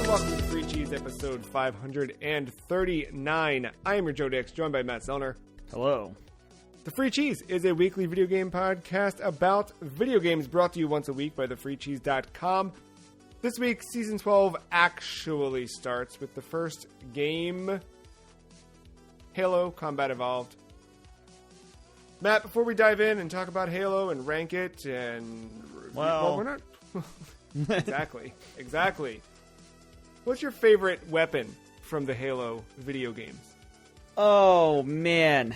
welcome to Free Cheese episode 539. I am your Joe Dix, joined by Matt Zellner. Hello. The Free Cheese is a weekly video game podcast about video games brought to you once a week by thefreecheese.com. This week, Season 12 actually starts with the first game, Halo Combat Evolved. Matt, before we dive in and talk about Halo and rank it and... Well we're not... Exactly. What's your favorite weapon from the Halo video games? Oh, man.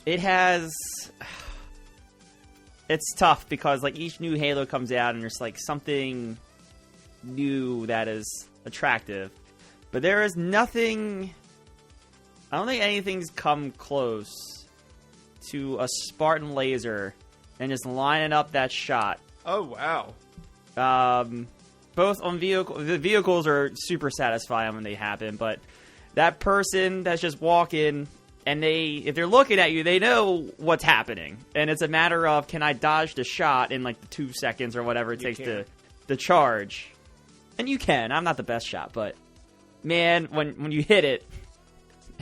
It's tough because like each new Halo comes out and there's like something new that is attractive. But there is nothing... I don't think anything's come close to a Spartan laser and just lining up that shot. Oh, wow. Both on the vehicles are super satisfying when they happen, but that person that's just walking and if they're looking at you, they know what's happening. And it's a matter of, can I dodge the shot in like the 2 seconds or whatever it takes to charge? And you can. I'm not the best shot, but man, when you hit it,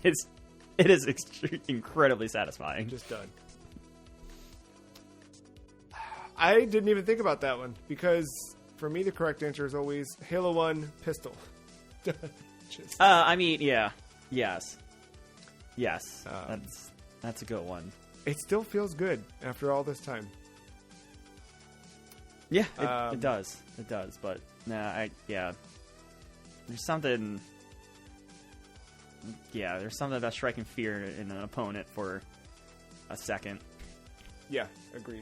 it is incredibly satisfying. Just done. I didn't even think about that one because for me the correct answer is always Halo 1 pistol. I mean, yeah. Yes. That's a good one. It still feels good after all this time. Yeah, it does. It does, but there's something about striking fear in an opponent for a second. Yeah, agreed.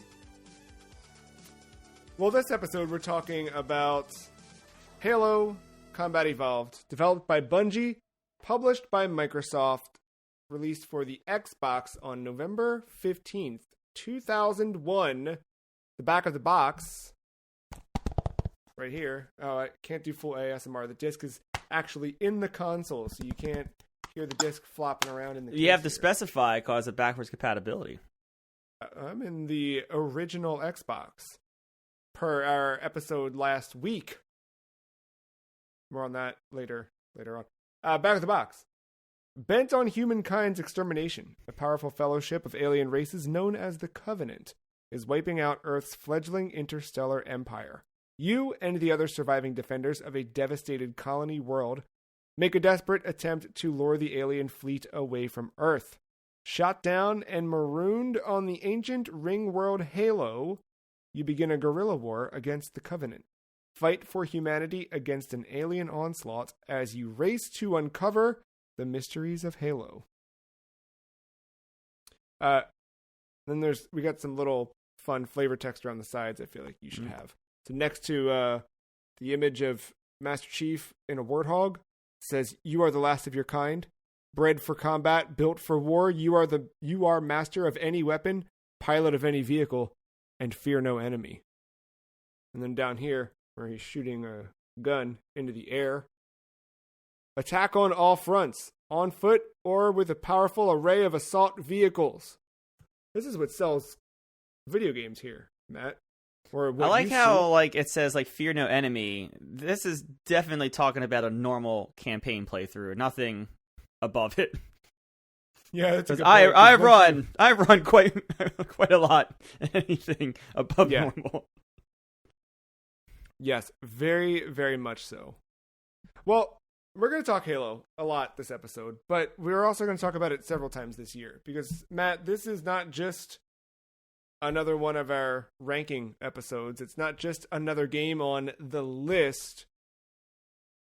Well, this episode we're talking about Halo Combat Evolved, developed by Bungie, published by Microsoft, released for the Xbox on November 15th, 2001. The back of the box, right here. Oh, I can't do full ASMR. The disc is actually in the console, so you can't hear the disc flopping around in the case. You have to specify because of backwards compatibility. I'm in the original Xbox. Per our episode last week. More on that later on. Back of the box. Bent on humankind's extermination, a powerful fellowship of alien races known as the Covenant is wiping out Earth's fledgling interstellar empire. You and the other surviving defenders of a devastated colony world make a desperate attempt to lure the alien fleet away from Earth. Shot down and marooned on the ancient ring world Halo, you begin a guerrilla war against the Covenant. Fight for humanity against an alien onslaught as you race to uncover the mysteries of Halo. Then we got some little fun flavor text around the sides I feel like you should have. So next to the image of Master Chief in a warthog, it says, "You are the last of your kind, bred for combat, built for war. You are master of any weapon, pilot of any vehicle, and fear no enemy." And then down here, where he's shooting a gun into the air, attack on all fronts, on foot or with a powerful array of assault vehicles. This is what sells video games here, Matt. Or what I like how it says fear no enemy. This is definitely talking about a normal campaign playthrough, nothing above it. Yeah, that's a good point. I run quite a lot. Anything above normal. Yes, very, very much so. Well, we're going to talk Halo a lot this episode, but we're also going to talk about it several times this year because, Matt, this is not just another one of our ranking episodes. It's not just another game on the list.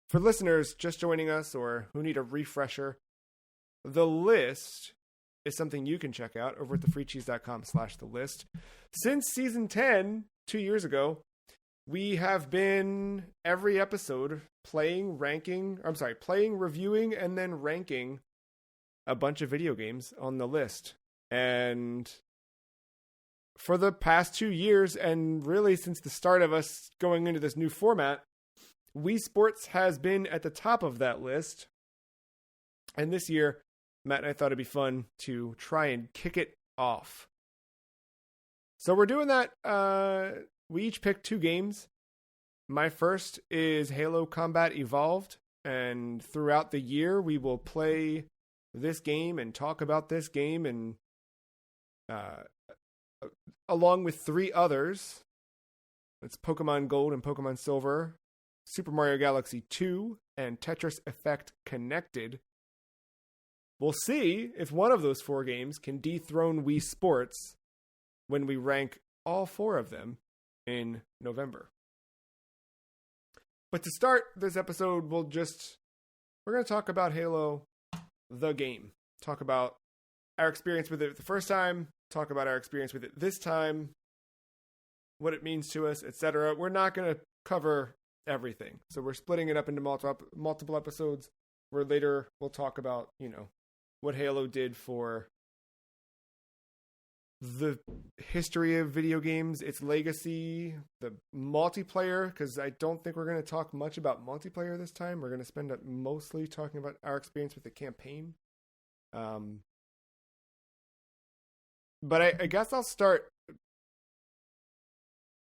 For listeners just joining us or who need a refresher, the list is something you can check out over at thefreecheese.com/thelist. Since season 10, 2 years ago, we have been every episode playing, reviewing, and then ranking a bunch of video games on the list. And for the past 2 years, and really since the start of us going into this new format, Wii Sports has been at the top of that list. And this year, Matt and I thought it'd be fun to try and kick it off. So we're doing that. We each picked 2 games. My first is Halo Combat Evolved, and throughout the year we will play this game and talk about this game, and along with 3 others. It's Pokemon Gold and Pokemon Silver, Super Mario Galaxy 2, and Tetris Effect Connected. We'll see if one of those 4 games can dethrone Wii Sports when we rank all 4 of them in November. But to start this episode, we're going to talk about Halo, the game. Talk about our experience with it the first time, talk about our experience with it this time, what it means to us, etc. We're not going to cover everything. So we're splitting it up into multiple episodes where later we'll talk about, what Halo did for the history of video games, its legacy, the multiplayer, because I don't think we're going to talk much about multiplayer this time. We're going to spend up mostly talking about our experience with the campaign. But I guess I'll start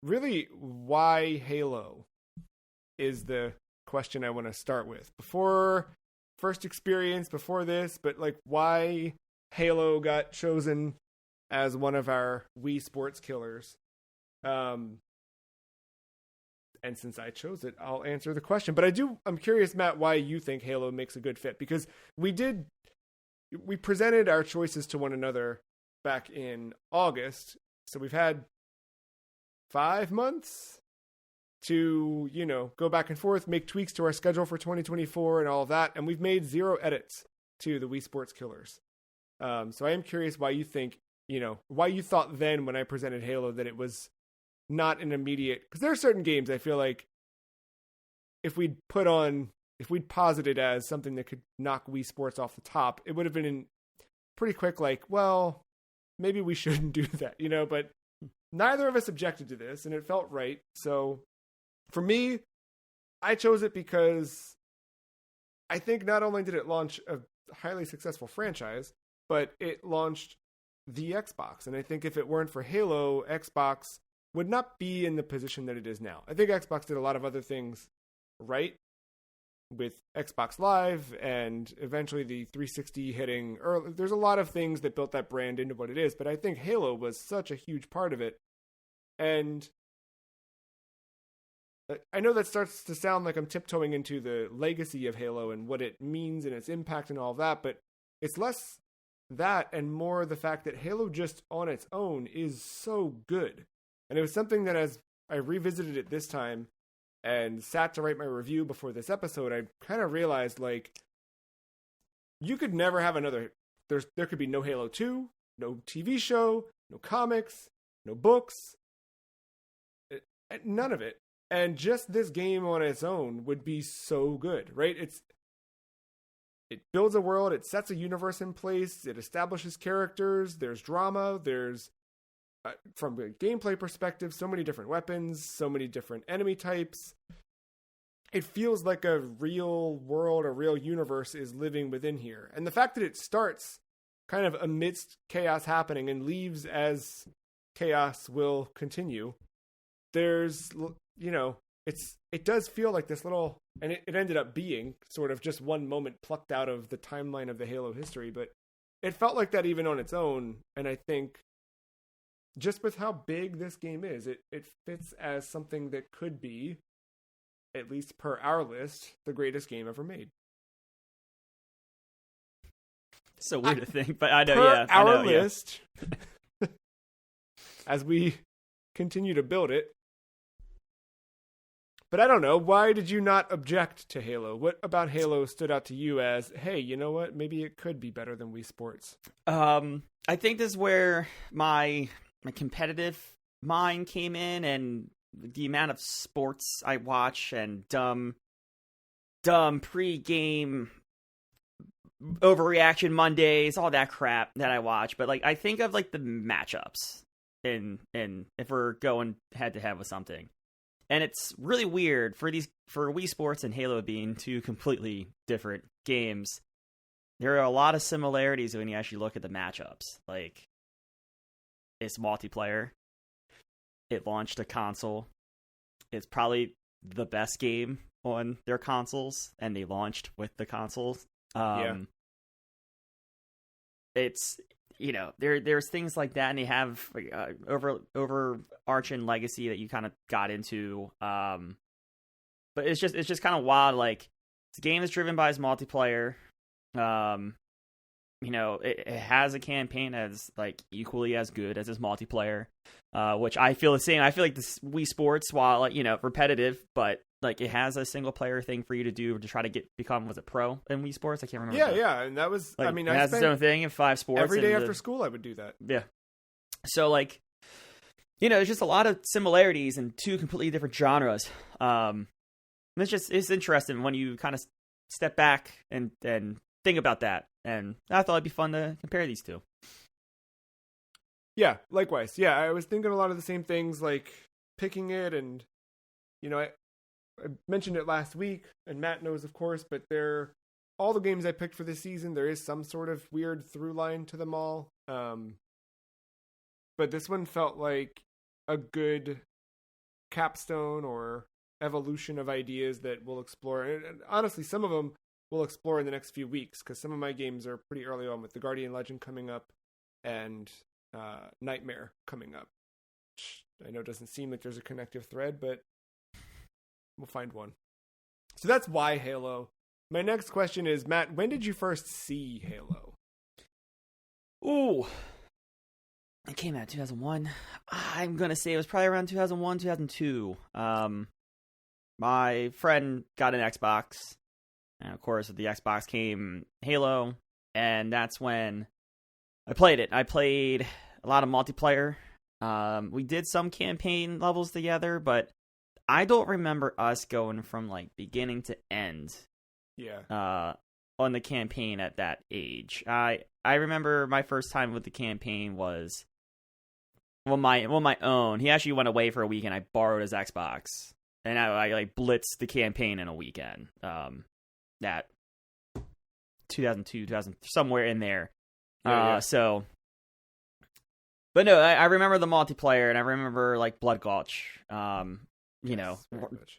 really why Halo is the question I want to start with. Before first experience, before this, but why Halo got chosen as one of our Wii Sports killers. And since I chose it, I'll answer the question. But I'm curious, Matt, why you think Halo makes a good fit, because we presented our choices to one another back in August. So we've had 5 months to, go back and forth, make tweaks to our schedule for 2024 and all of that. And we've made 0 edits to the Wii Sports Killers. So I am curious why you think, why you thought then when I presented Halo that it was not an immediate, because there are certain games I feel like if we'd posit it as something that could knock Wii Sports off the top, it would have been pretty quick, maybe we shouldn't do that, but neither of us objected to this and it felt right. So for me, I chose it because I think not only did it launch a highly successful franchise, but it launched the Xbox. And I think if it weren't for Halo, Xbox would not be in the position that it is now. I think Xbox did a lot of other things right with Xbox Live and eventually the 360 hitting early. There's a lot of things that built that brand into what it is, but I think Halo was such a huge part of it. And I know that starts to sound like I'm tiptoeing into the legacy of Halo and what it means and its impact and all of that, but it's less that and more the fact that Halo just on its own is so good. And it was something that as I revisited it this time and sat to write my review before this episode, I kind of realized you could never have another. There could be no Halo 2, no TV show, no comics, no books, none of it. And just this game on its own would be so good, right? It builds a world, it sets a universe in place, it establishes characters, there's drama, there's, from a gameplay perspective, so many different weapons, so many different enemy types. It feels like a real world, a real universe is living within here. And the fact that it starts kind of amidst chaos happening and leaves as chaos will continue, there's, it does feel like this little, and it ended up being sort of just one moment plucked out of the timeline of the Halo history, but it felt like that even on its own. And I think just with how big this game is, it fits as something that could be, at least per our list, the greatest game ever made. So weird to think, but I know, per I know, our list, as we continue to build it. But I don't know, why did you not object to Halo? What about Halo stood out to you as, hey, you know what? Maybe it could be better than Wii Sports. I think this is where my competitive mind came in, and the amount of sports I watch and dumb pre-game overreaction Mondays, all that crap that I watch. But I think of the matchups in if we're going head to head with something. And it's really weird for Wii Sports and Halo being 2 completely different games. There are a lot of similarities when you actually look at the matchups. It's multiplayer. It launched a console. It's probably the best game on their consoles, and they launched with the consoles. It's, you know, there's things like that, and they have overarching legacy that you kind of got into. But it's just kind of wild. Like, it's a game that's driven by its multiplayer. You know, it has a campaign that's like equally as good as its multiplayer, which I feel the same. I feel like this Wii Sports, while like, you know, repetitive, but like it has a single player thing for you to do to try to become, was it pro in Wii Sports? I can't remember. Yeah, and that was, like, I mean, it has its own thing in 5 sports. Every day after school, I would do that. Yeah. So like, you know, there's just a lot of similarities in 2 completely different genres. It's interesting when you kind of step back and think about that. And I thought it'd be fun to compare these 2. Yeah, likewise. Yeah, I was thinking a lot of the same things, like picking it, and, you know, I mentioned it last week, and Matt knows, of course, but all the games I picked for this season, there is some sort of weird through line to them all. But this one felt like a good capstone or evolution of ideas that we'll explore. And honestly, some of them we'll explore in the next few weeks, because some of my games are pretty early on, with the Guardian Legend coming up and Nightmare coming up, which I know doesn't seem like there's a connective thread, but we'll find one. So that's why Halo. My next question is, Matt, when did you first see Halo? Ooh, it came out in 2001. I'm gonna say it was probably around 2001, 2002. My friend got an Xbox, and of course with the Xbox came Halo, and that's when I played it. I played a lot of multiplayer. We did some campaign levels together, but I don't remember us going from like beginning to end. Yeah. On the campaign at that age. I remember my first time with the campaign was my own. He actually went away for a week, and I borrowed his Xbox, and I like blitzed the campaign in a weekend. That 2002, somewhere in there. Yeah. So, but no, I remember the multiplayer, and I remember like Blood Gulch. You know,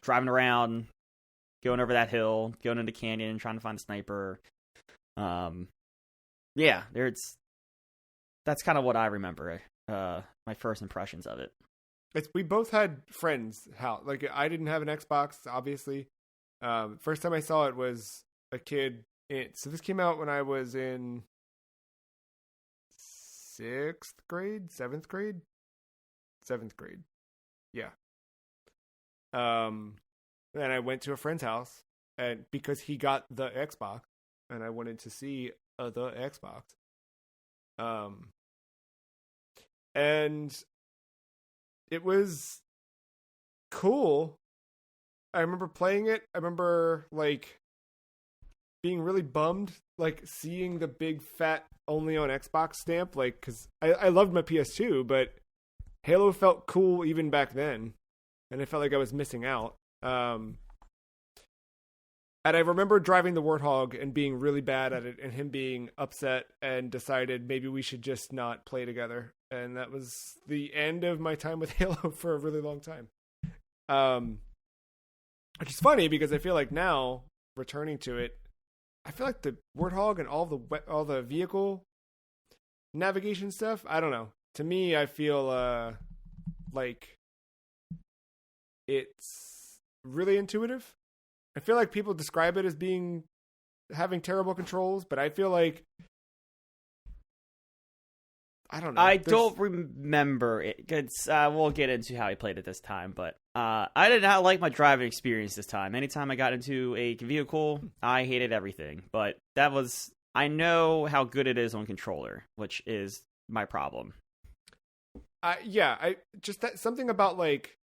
driving around, going over that hill, going into canyon, trying to find a sniper. Yeah, that's kind of what I remember. My first impressions of it. We both had friends. Like, I didn't have an Xbox, obviously. First time I saw it was a kid. So this came out when I was in 7th grade. Yeah. And I went to a friend's house, and because he got the Xbox, and I wanted to see the Xbox. And it was cool. I remember playing it. I remember like being really bummed, like seeing the big fat only on Xbox stamp, like, because I loved my PS2, but Halo felt cool even back then, and I felt like I was missing out. And I remember driving the Warthog and being really bad at it, and him being upset and decided maybe we should just not play together. And that was the end of my time with Halo for a really long time. Which is funny, because I feel like now, returning to it, I feel like the Warthog and all the vehicle navigation stuff, I don't know. To me, I feel like it's really intuitive. I feel like people describe it as having terrible controls, but I feel like, I don't know. I don't remember it. We'll get into how I played it this time, but I did not like my driving experience this time. Anytime I got into a vehicle, I hated everything. But I know how good it is on controller, which is my problem. Something about like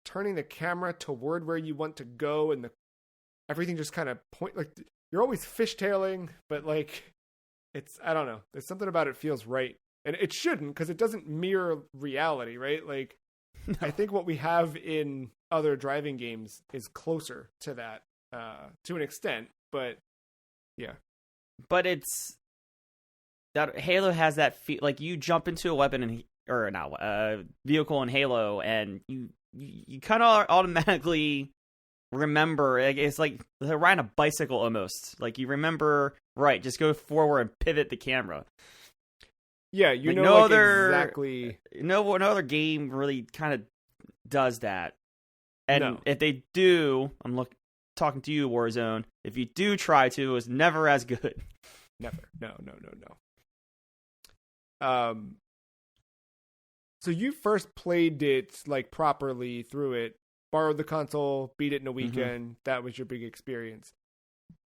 turning the camera toward where you want to go, and everything just kind of like you're always fishtailing, but like I don't know. There's something about it feels right, and it shouldn't, because it doesn't mirror reality, right? Like, no. I think what we have in other driving games is closer to that to an extent, but yeah. But it's that Halo has that feel, like you jump into a weapon vehicle in Halo, and you kind of automatically remember. It's like riding a bicycle almost. Like you remember, right? Just go forward and pivot the camera. Yeah, you like know, no like other exactly. No other game really kind of does that. And No. if they do, talking to you, Warzone. If you do try to, it's never as good. Never. No. So you first played it like properly through it, borrowed the console, beat it in a weekend. That was your big experience.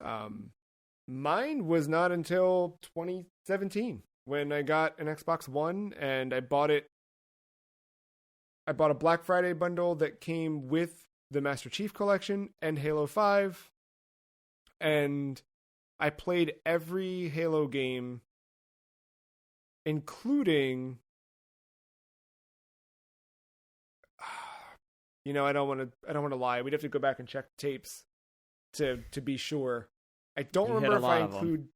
Mine was not until 2017 when I got an Xbox One and I bought it. I bought a Black Friday bundle that came with the Master Chief Collection and Halo 5. And I played every Halo game, including, I don't want to lie. We'd have to go back and check tapes to be sure. I don't remember if I include.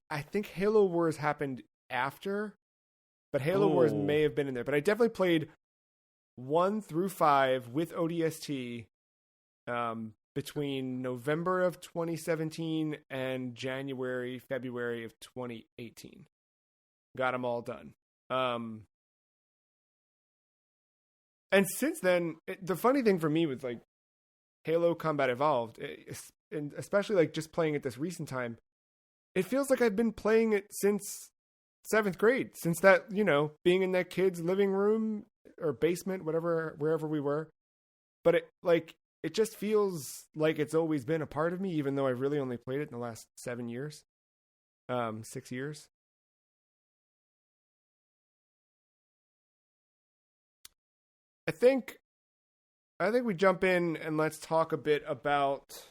I think Halo Wars happened after, but Halo Wars may have been in there. But I definitely played 1 through 5 with ODST between November of 2017 and February of 2018. Got them all done. And since then, the funny thing for me was like Halo Combat Evolved, and especially like just playing it this recent time, it feels like I've been playing it since 7th grade, since that, being in that kid's living room or basement, wherever we were. But it just feels like it's always been a part of me, even though I've really only played it in the last 7 years, 6 years. I think we jump in and let's talk a bit about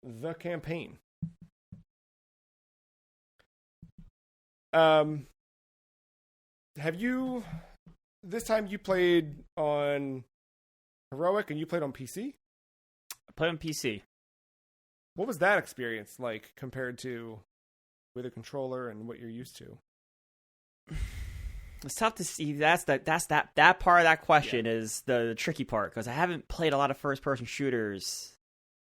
the campaign. This time you played on Heroic and you played on PC? I played on PC. What was that experience like compared to with a controller and what you're used to? It's tough to see. That part of that question is the tricky part, because I haven't played a lot of first-person shooters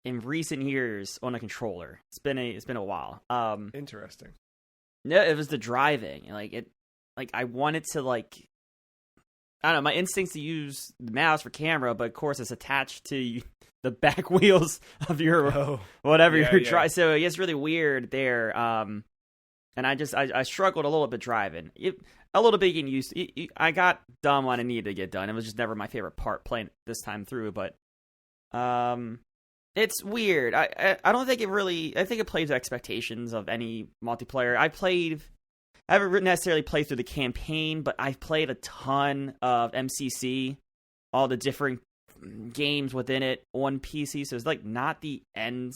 in recent years on a controller. It's been a while. Interesting. No, it was the driving. I wanted to I don't know. My instincts to use the mouse for camera, but of course it's attached to the back wheels of your whatever you're driving. So it gets really weird there. And I struggled a little bit driving. A little bit getting used to. I got done when I needed to get done. It was just never my favorite part playing it this time through. But it's weird. I don't think it really. I think it plays to expectations of any multiplayer. I haven't necessarily played through the campaign, but I've played a ton of MCC, all the different games within it on PC. So it's not the end.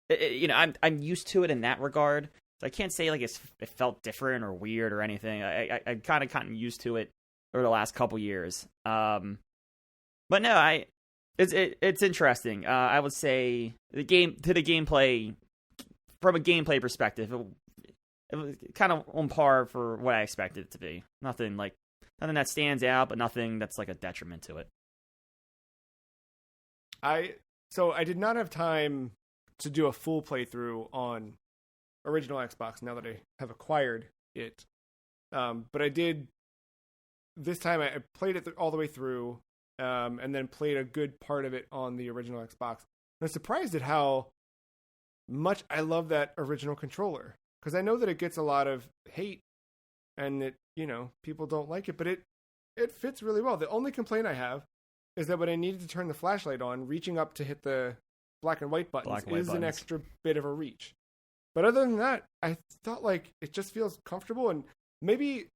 I'm used to it in that regard. So I can't say it felt different or weird or anything. I kind of gotten used to it over the last couple years. But no, it's interesting. I would say from a gameplay perspective, it was kind of on par for what I expected it to be. Nothing that stands out, but nothing that's like a detriment to it. So I did not have time to do a full playthrough on original Xbox now that I have acquired it. But I did this time. I played it all the way through, and then played a good part of it on the original Xbox. And I'm surprised at how much I love that original controller, because I know that it gets a lot of hate and that, people don't like it, but it fits really well. The only complaint I have is that when I needed to turn the flashlight on, reaching up to hit the black and white buttons is an extra bit of a reach. But other than that, I thought it just feels comfortable, and maybe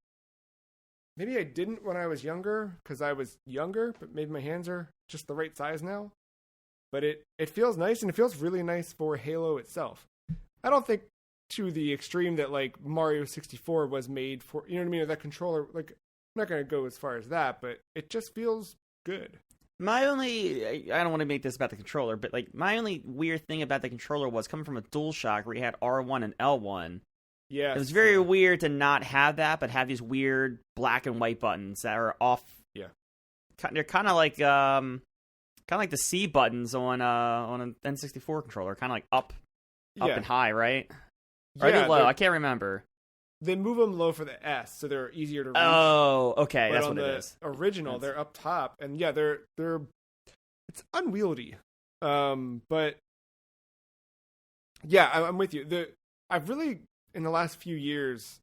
I didn't when I was younger because I was younger, but maybe my hands are just the right size now. But it feels nice, and it feels really nice for Halo itself. I don't think to the extreme that Mario 64 was made for, you know what I mean? With that controller, I'm not going to go as far as that, but it just feels good. I don't want to make this about the controller, but my only weird thing about the controller was coming from a DualShock where you had R1 and L1. Yeah, it was very weird to not have that, but have these weird black and white buttons that are off. Yeah, they're kind of like the C buttons on an N64 controller, kind of like up and high, right? Or are they low? I can't remember. They move them low for the S, so they're easier to reach. Oh, okay, that's what it is. Original, they're up top, and yeah, they're it's unwieldy. But yeah, I'm with you. I've really in the last few years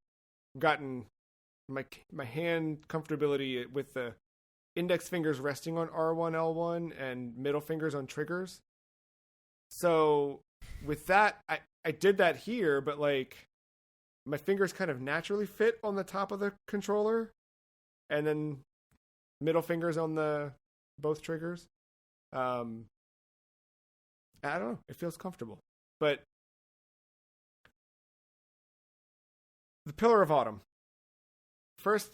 gotten my hand comfortability with the index fingers resting on R1, L1, and middle fingers on triggers. So with that, I did that here, but like my fingers kind of naturally fit on the top of the controller, and then middle fingers on both triggers. I don't know. It feels comfortable. But the Pillar of Autumn. First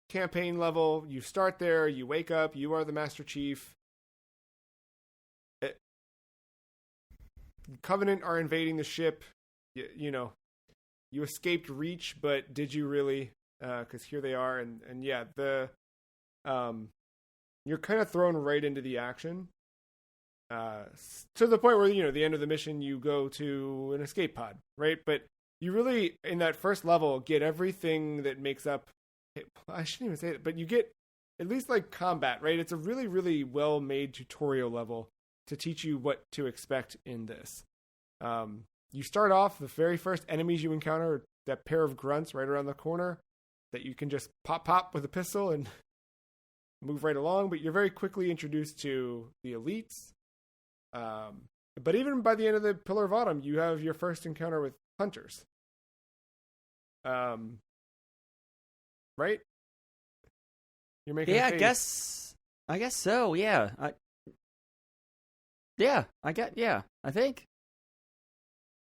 campaign level, you start there, you wake up, you are the Master Chief. Covenant are invading the ship. You know, you escaped Reach, but did you really? Because here they are, and yeah, you're kind of thrown right into the action. To the point where, you know, the end of the mission, you go to an escape pod, right? But you really, in that first level, get everything that makes up. I shouldn't even say it, but you get at least like combat, right? It's a really, really well-made tutorial level to teach you what to expect in this. You start off, the very first enemies you encounter are that pair of grunts right around the corner that you can just pop with a pistol and move right along, but you're very quickly introduced to the elites. But even by the end of the Pillar of Autumn, you have your first encounter with hunters. Right? You're making a face. I guess so. Yeah. I think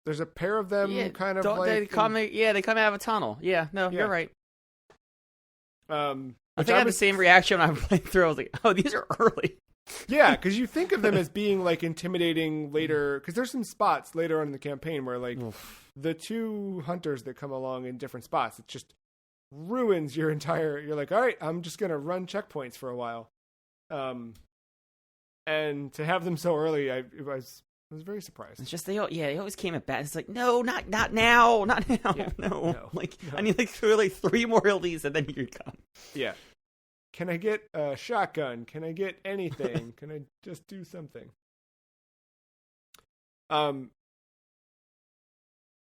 there's a pair of them kind of like they come out of a tunnel. Yeah, no, you're right. I think I had the same reaction when I played through. I was like, "Oh, these are early." Yeah, because you think of them as being like intimidating later. Because there's some spots later on in the campaign where like the two hunters that come along in different spots, it just ruins your entire. You're like, all right, I'm just gonna run checkpoints for a while. And to have them so early, I was very surprised. It's just they always came at bat. It's like, no, not now, yeah, no. Like I need like 3 more of these, and then you're gone. Yeah. Can I get a shotgun? Can I get anything? Can I just do something? But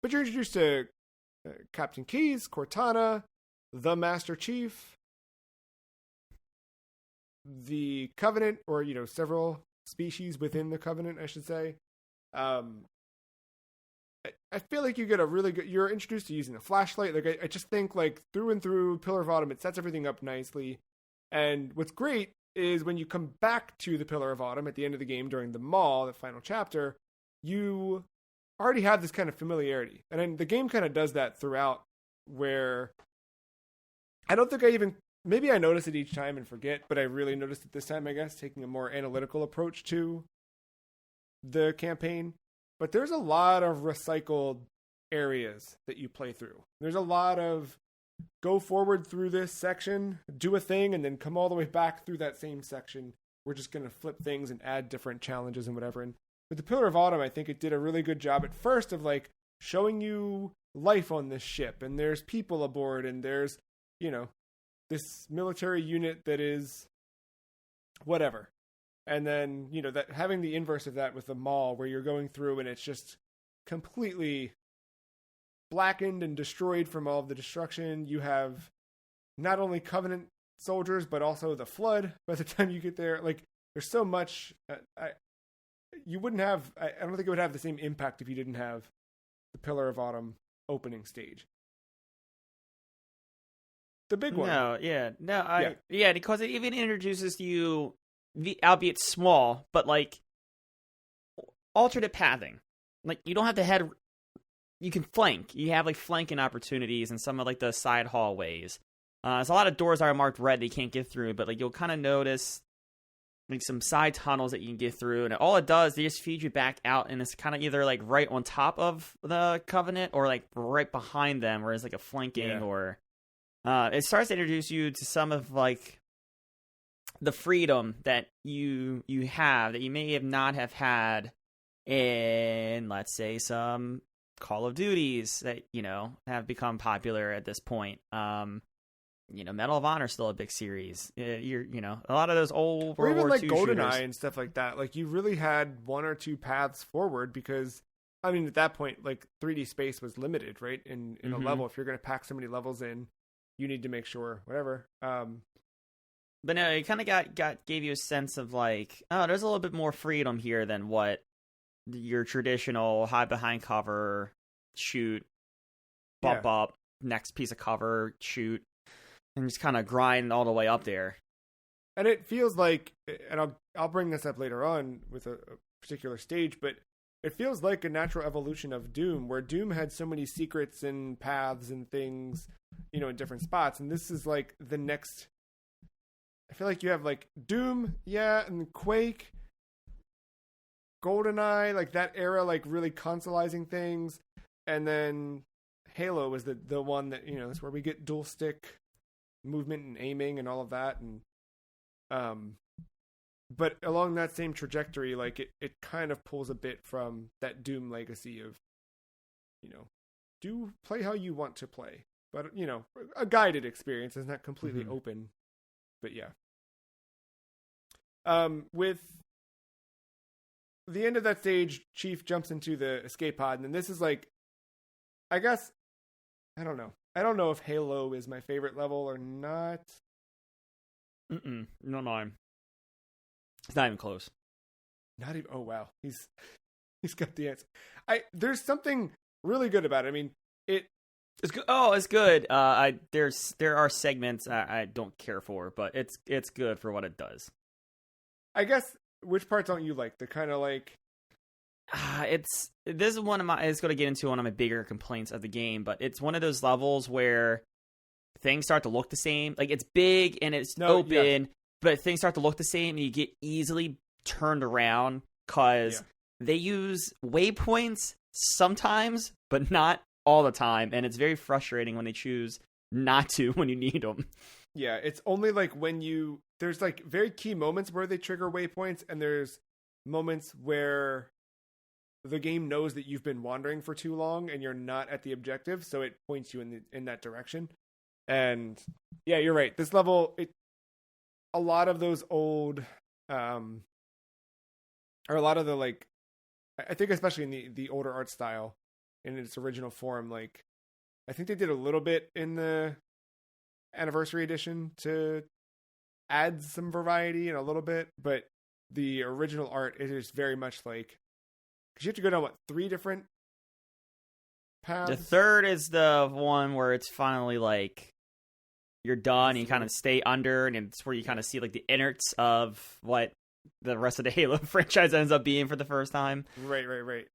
you're introduced to Captain Keyes, Cortana, the Master Chief, the Covenant, or, you know, several species within the Covenant, I should say. I feel like you get a really good. You're introduced to using a flashlight. Like I just think like through and through Pillar of Autumn, it sets everything up nicely. And what's great is when you come back to the Pillar of Autumn at the end of the game during the mall, the final chapter, you already have this kind of familiarity. And then the game kind of does that throughout, where I don't think maybe I notice it each time and forget, but I really noticed it this time, I guess, taking a more analytical approach to the campaign. But there's a lot of recycled areas that you play through. There's a lot of go forward through this section, do a thing, and then come all the way back through that same section. We're just going to flip things and add different challenges and whatever. And with the Pillar of Autumn, I think it did a really good job at first of like showing you life on this ship, and there's people aboard, and there's, you know, this military unit that is whatever. And then, you know, that having the inverse of that with the mall, where you're going through and it's just completely blackened and destroyed from all of the destruction. You have not only Covenant soldiers, but also the Flood by the time you get there. Like, there's so much. You wouldn't have. I don't think it would have the same impact if you didn't have the Pillar of Autumn opening stage. The big one. Because it even introduces you, albeit small, but like alternate pathing. Like, you don't have to head. You can flank. You have like flanking opportunities in some of like the side hallways. There's a lot of doors are marked red that you can't get through, but like you'll kind of notice like some side tunnels that you can get through, and all it does, they just feed you back out, and it's kind of either like right on top of the Covenant or like right behind them, where it's like a flanking or it starts to introduce you to some of like the freedom that you have that you may have not have had in, let's say, some Call of Duties that, have become popular at this point. Medal of Honor is still a big series. A lot of those old or World even War like II GoldenEye shooters. and stuff like that. Like you really had one or two paths forward because, I mean, at that point, like 3D space was limited, right? In a level, if you're going to pack so many levels in, you need to make sure whatever. But no, it kind of gave you a sense of like, oh, there's a little bit more freedom here than what your traditional hide behind cover, shoot, bump up, next piece of cover, shoot, and just kind of grind all the way up there. And it feels like, and I'll bring this up later on with a particular stage, but it feels like a natural evolution of Doom, where Doom had so many secrets and paths and things, in different spots, and this is like the next. I feel like you have like Doom, and Quake, GoldenEye, like that era, like really consoleizing things, and then Halo is the one that that's where we get dual stick movement and aiming and all of that, and but along that same trajectory, like it kind of pulls a bit from that Doom legacy of do play how you want to play, but a guided experience is not completely open. But yeah. With the end of that stage, Chief jumps into the escape pod, and then this is like, I guess, I don't know. I don't know if Halo is my favorite level or not. No. It's not even close. Not even. Oh wow, he's got the answer. There's something really good about it. I mean, it's good. Oh, it's good. There are segments I don't care for, but it's good for what it does. I guess, which parts don't you like? The kind of like. This is one of my. It's going to get into one of my bigger complaints of the game, but it's one of those levels where things start to look the same. Like it's big and it's open, but things start to look the same, and you get easily turned around because they use waypoints sometimes, but not all the time, and it's very frustrating when they choose not to when you need them. Yeah, it's only like when there's like very key moments where they trigger waypoints, and there's moments where the game knows that you've been wandering for too long and you're not at the objective, so it points you in that direction. And yeah, you're right. This level, a lot of those old, or a lot of the like, I think especially in the older art style, in its original form, like I think they did a little bit in the anniversary edition to add some variety and a little bit, but the original art, it is very much like, because you have to go down 3 different paths. The third is the one where it's finally like you're done and you kind of stay under, and it's where you kind of see like the innards of what the rest of the Halo franchise ends up being for the first time. Right.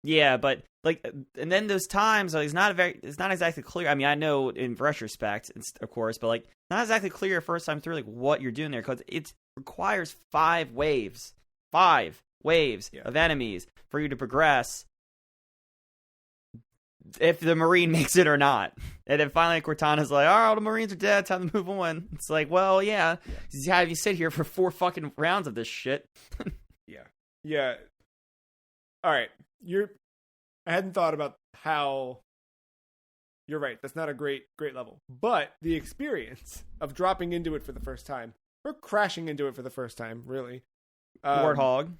Yeah, but like, and then those times, like, it's not exactly clear. I mean, I know in retrospect, of course, but like, not exactly clear first time through, like what you're doing there, because it requires 5 waves of enemies for you to progress. If the Marine makes it or not. And then finally Cortana's like, all the Marines are dead, time to move on. It's like, well, yeah. Have you sit here for 4 fucking rounds of this shit? Yeah. All right. I hadn't thought about how. You're right. That's not a great level. But the experience of dropping into it for the first time, or crashing into it for the first time, really. Warthog.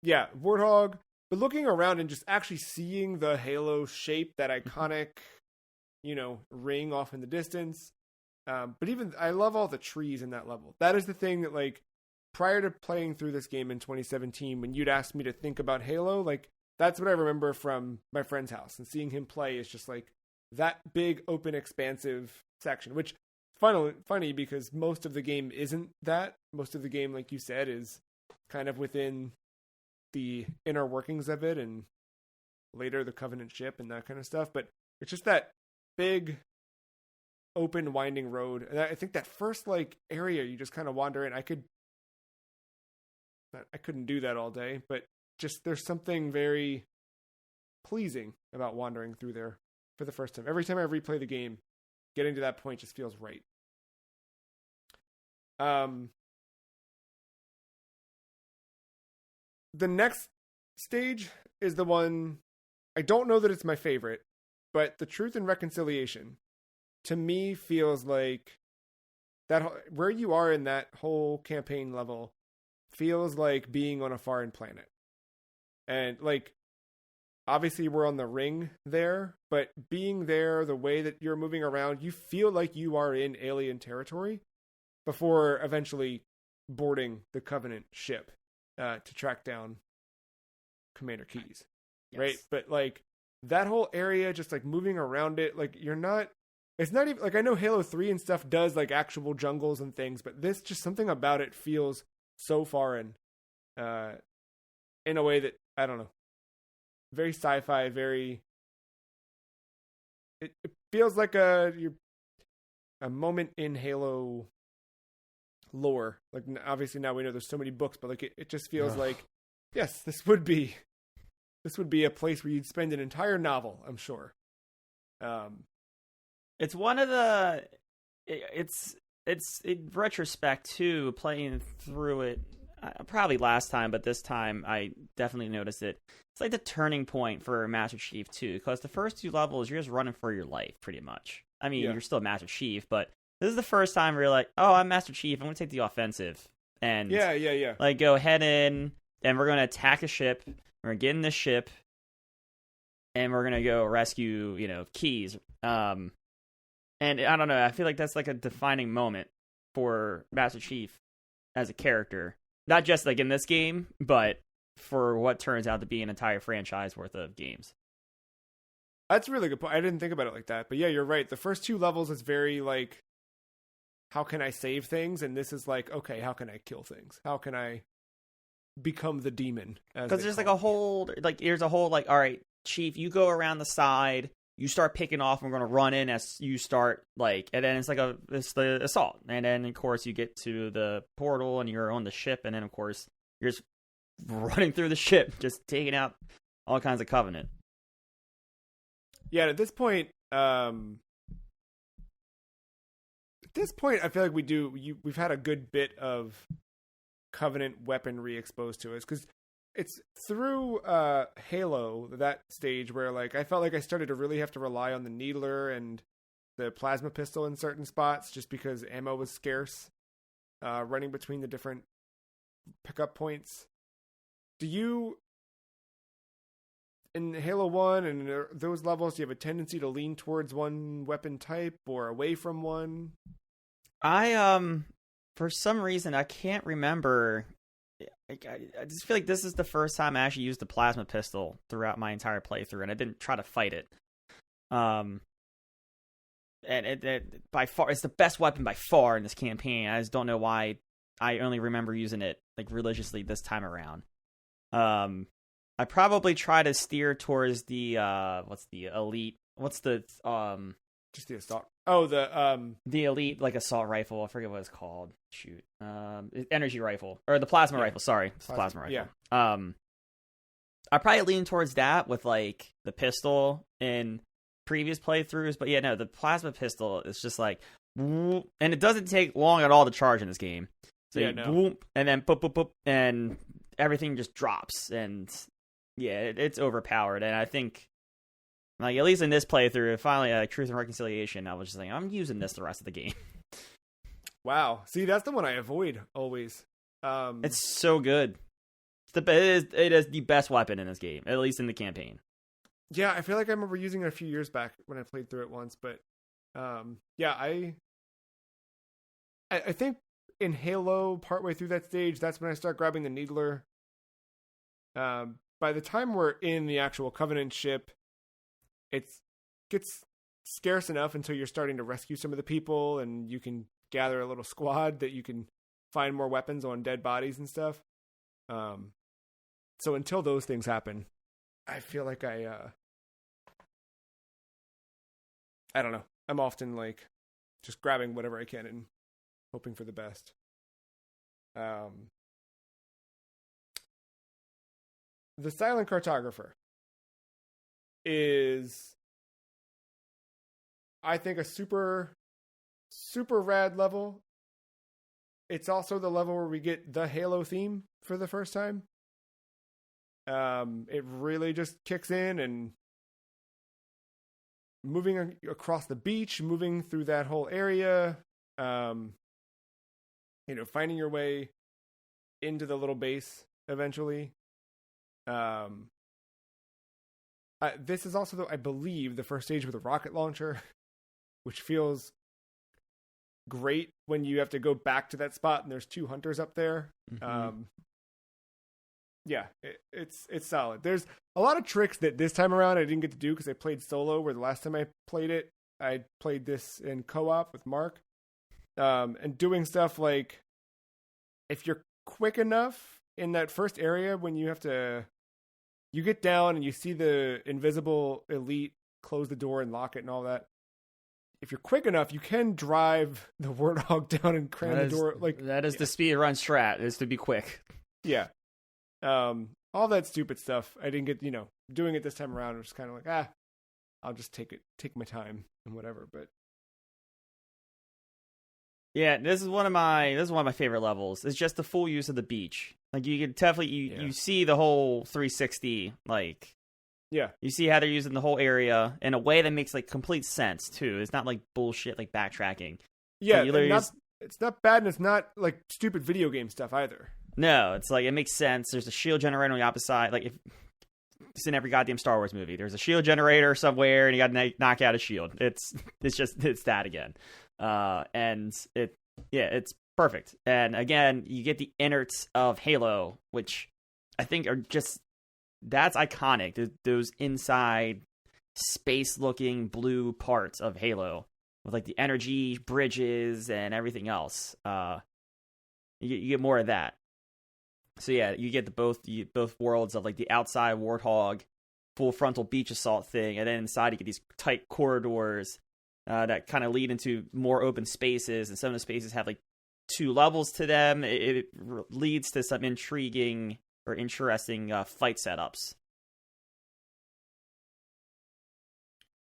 Yeah, Warthog. But looking around and just actually seeing the Halo shape, that iconic, ring off in the distance. But even, I love all the trees in that level. That is the thing that, like, prior to playing through this game in 2017, when you'd asked me to think about Halo, like, that's what I remember from my friend's house. And seeing him play is just, like, that big, open, expansive section. Which, funny because most of the game isn't that. Most of the game, like you said, is kind of within the inner workings of it, and later the Covenant ship and that kind of stuff. But it's just that big, open, winding road. And I think that first like area you just kind of wander in. I couldn't do that all day, but just there's something very pleasing about wandering through there for the first time. Every time I replay the game, getting to that point just feels right. Um, the next stage is the one I don't know that it's my favorite, but the Truth and Reconciliation to me feels like that where you are in that whole campaign level feels like being on a foreign planet. And like obviously we're on the ring there, but being there, the way that you're moving around, you feel like you are in alien territory before eventually boarding the Covenant ship to track down Commander Keyes. Yes. Right? But like that whole area, just like moving around it, like it's not even like I know Halo 3 and stuff does like actual jungles and things, but this just something about it feels so foreign in a way that I don't know. Very sci-fi, very it feels like a moment in Halo lore. Like obviously now we know there's so many books, but like it just feels like yes, this would be a place where you'd spend an entire novel, I'm sure. It's one of the it's in retrospect too, playing through it probably last time, but this time I definitely noticed it. It's like the turning point for Master Chief too, because the first 2 levels you're just running for your life pretty much. I mean, you're still Master Chief, but this is the first time where you're like, oh, I'm Master Chief, I'm gonna take the offensive and like go head in and we're gonna attack a ship. We're gonna get in this ship and we're gonna go rescue, Keyes. And I don't know, I feel like that's like a defining moment for Master Chief as a character. Not just like in this game, but for what turns out to be an entire franchise worth of games. That's a really good point. I didn't think about it like that. But yeah, you're right. The first 2 levels is very like, how can I save things? And this is like, okay, how can I kill things? How can I become the demon? Because there's like a whole, all right, Chief, you go around the side, you start picking off, and we're going to run in as you start, like, and then it's the assault. And then, of course, you get to the portal, and you're on the ship, and then, of course, you're just running through the ship, just taking out all kinds of Covenant. Yeah, at this point, I feel like we've had a good bit of Covenant weaponry exposed to us, because it's through Halo, that stage where like I felt like I started to really have to rely on the needler and the plasma pistol in certain spots just because ammo was scarce, running between the different pickup points. Do you, in Halo 1 and those levels, do you have a tendency to lean towards one weapon type or away from one? I for some reason I can't remember. I just feel like this is the first time I actually used the plasma pistol throughout my entire playthrough, and I didn't try to fight it. And it by far, it's the best weapon by far in this campaign. I just don't know why I only remember using it like religiously this time around. I probably try to steer towards the what's the elite? What's the just the assault? Oh, the elite like assault rifle. I forget what it's called. Shoot, energy rifle or the plasma rifle. Sorry, it's the plasma rifle. Yeah. I probably lean towards that with like the pistol in previous playthroughs, but yeah, no, the plasma pistol is just like, and it doesn't take long at all to charge in this game. So yeah, boom, and then boop boop boop, and everything just drops, and yeah, it's overpowered. And I think, like at least in this playthrough, finally, Truth and Reconciliation, I was just like, I'm using this the rest of the game. Wow, see, that's the one I avoid always. It's so good. It is the best weapon in this game, at least in the campaign. Yeah, I feel like I remember using it a few years back when I played through it once, but yeah, I think in Halo, partway through that stage, that's when I start grabbing the needler. By the time we're in the actual Covenant ship, it gets scarce enough until you're starting to rescue some of the people, and you can gather a little squad that you can find more weapons on dead bodies and stuff. So until those things happen, I feel like I don't know. I'm often like just grabbing whatever I can and hoping for the best. The Silent Cartographer is, I think, a super, super rad level. it's also the level where we get the Halo theme for the first time. It really just kicks in, and moving across the beach, moving through that whole area, finding your way into the little base eventually. This is also, I believe, the first stage with a rocket launcher, which feels great when you have to go back to that spot and there's 2 hunters up there. Mm-hmm. It's solid. There's a lot of tricks that this time around I didn't get to do because I played solo, where the last time I played it, I played this in co-op with Mark. And doing stuff like, if you're quick enough in that first area when you get down and you see the invisible elite close the door and lock it and all that. If you're quick enough, you can drive the warthog down and cram the door. That is the speed run strat, is to be quick. Yeah. All that stupid stuff. I didn't get, doing it this time around. I was kind of like, I'll just take my time and whatever. But yeah, this is one of my favorite levels. It's just the full use of the beach. Like, you can definitely you see the whole 360. Like, yeah, you see how they're using the whole area in a way that makes like complete sense too. It's not like bullshit like backtracking. Yeah, it's not bad, and it's not like stupid video game stuff either. No, it's like, it makes sense. There's a shield generator on the opposite side. Like, if it's in every goddamn Star Wars movie, there's a shield generator somewhere, and you got to knock out a shield. It's that again, and it's perfect. And again, you get the innards of Halo, which I think are that's iconic. Those inside space-looking blue parts of Halo with like the energy bridges and everything else. You get more of that. So yeah, you get both worlds of like the outside Warthog, full frontal beach assault thing, and then inside you get these tight corridors that kind of lead into more open spaces, and some of the spaces have like 2 levels to them. It leads to some intriguing or interesting fight setups.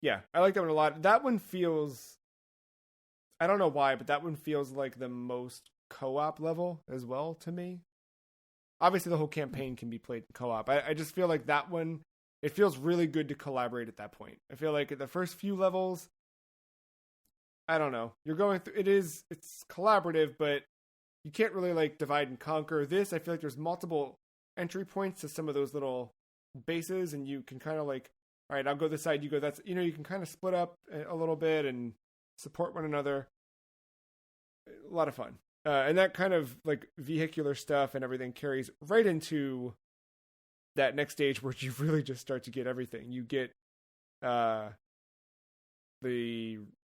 Yeah, I like that one a lot. That one feels, I don't know why, but that one feels like the most co-op level as well to me. Obviously, the whole campaign can be played in co-op. I just feel like that one, it feels really good to collaborate at that point. I feel like at the first few levels, I don't know, you're going through, it's collaborative, but you can't really like divide and conquer. This, I feel like there's multiple entry points to some of those little bases, and you can kind of like, all right, I'll go this side, you go that side. You can kind of split up a little bit and support one another. A lot of fun. And that kind of like vehicular stuff and everything carries right into that next stage where you really just start to get everything. You get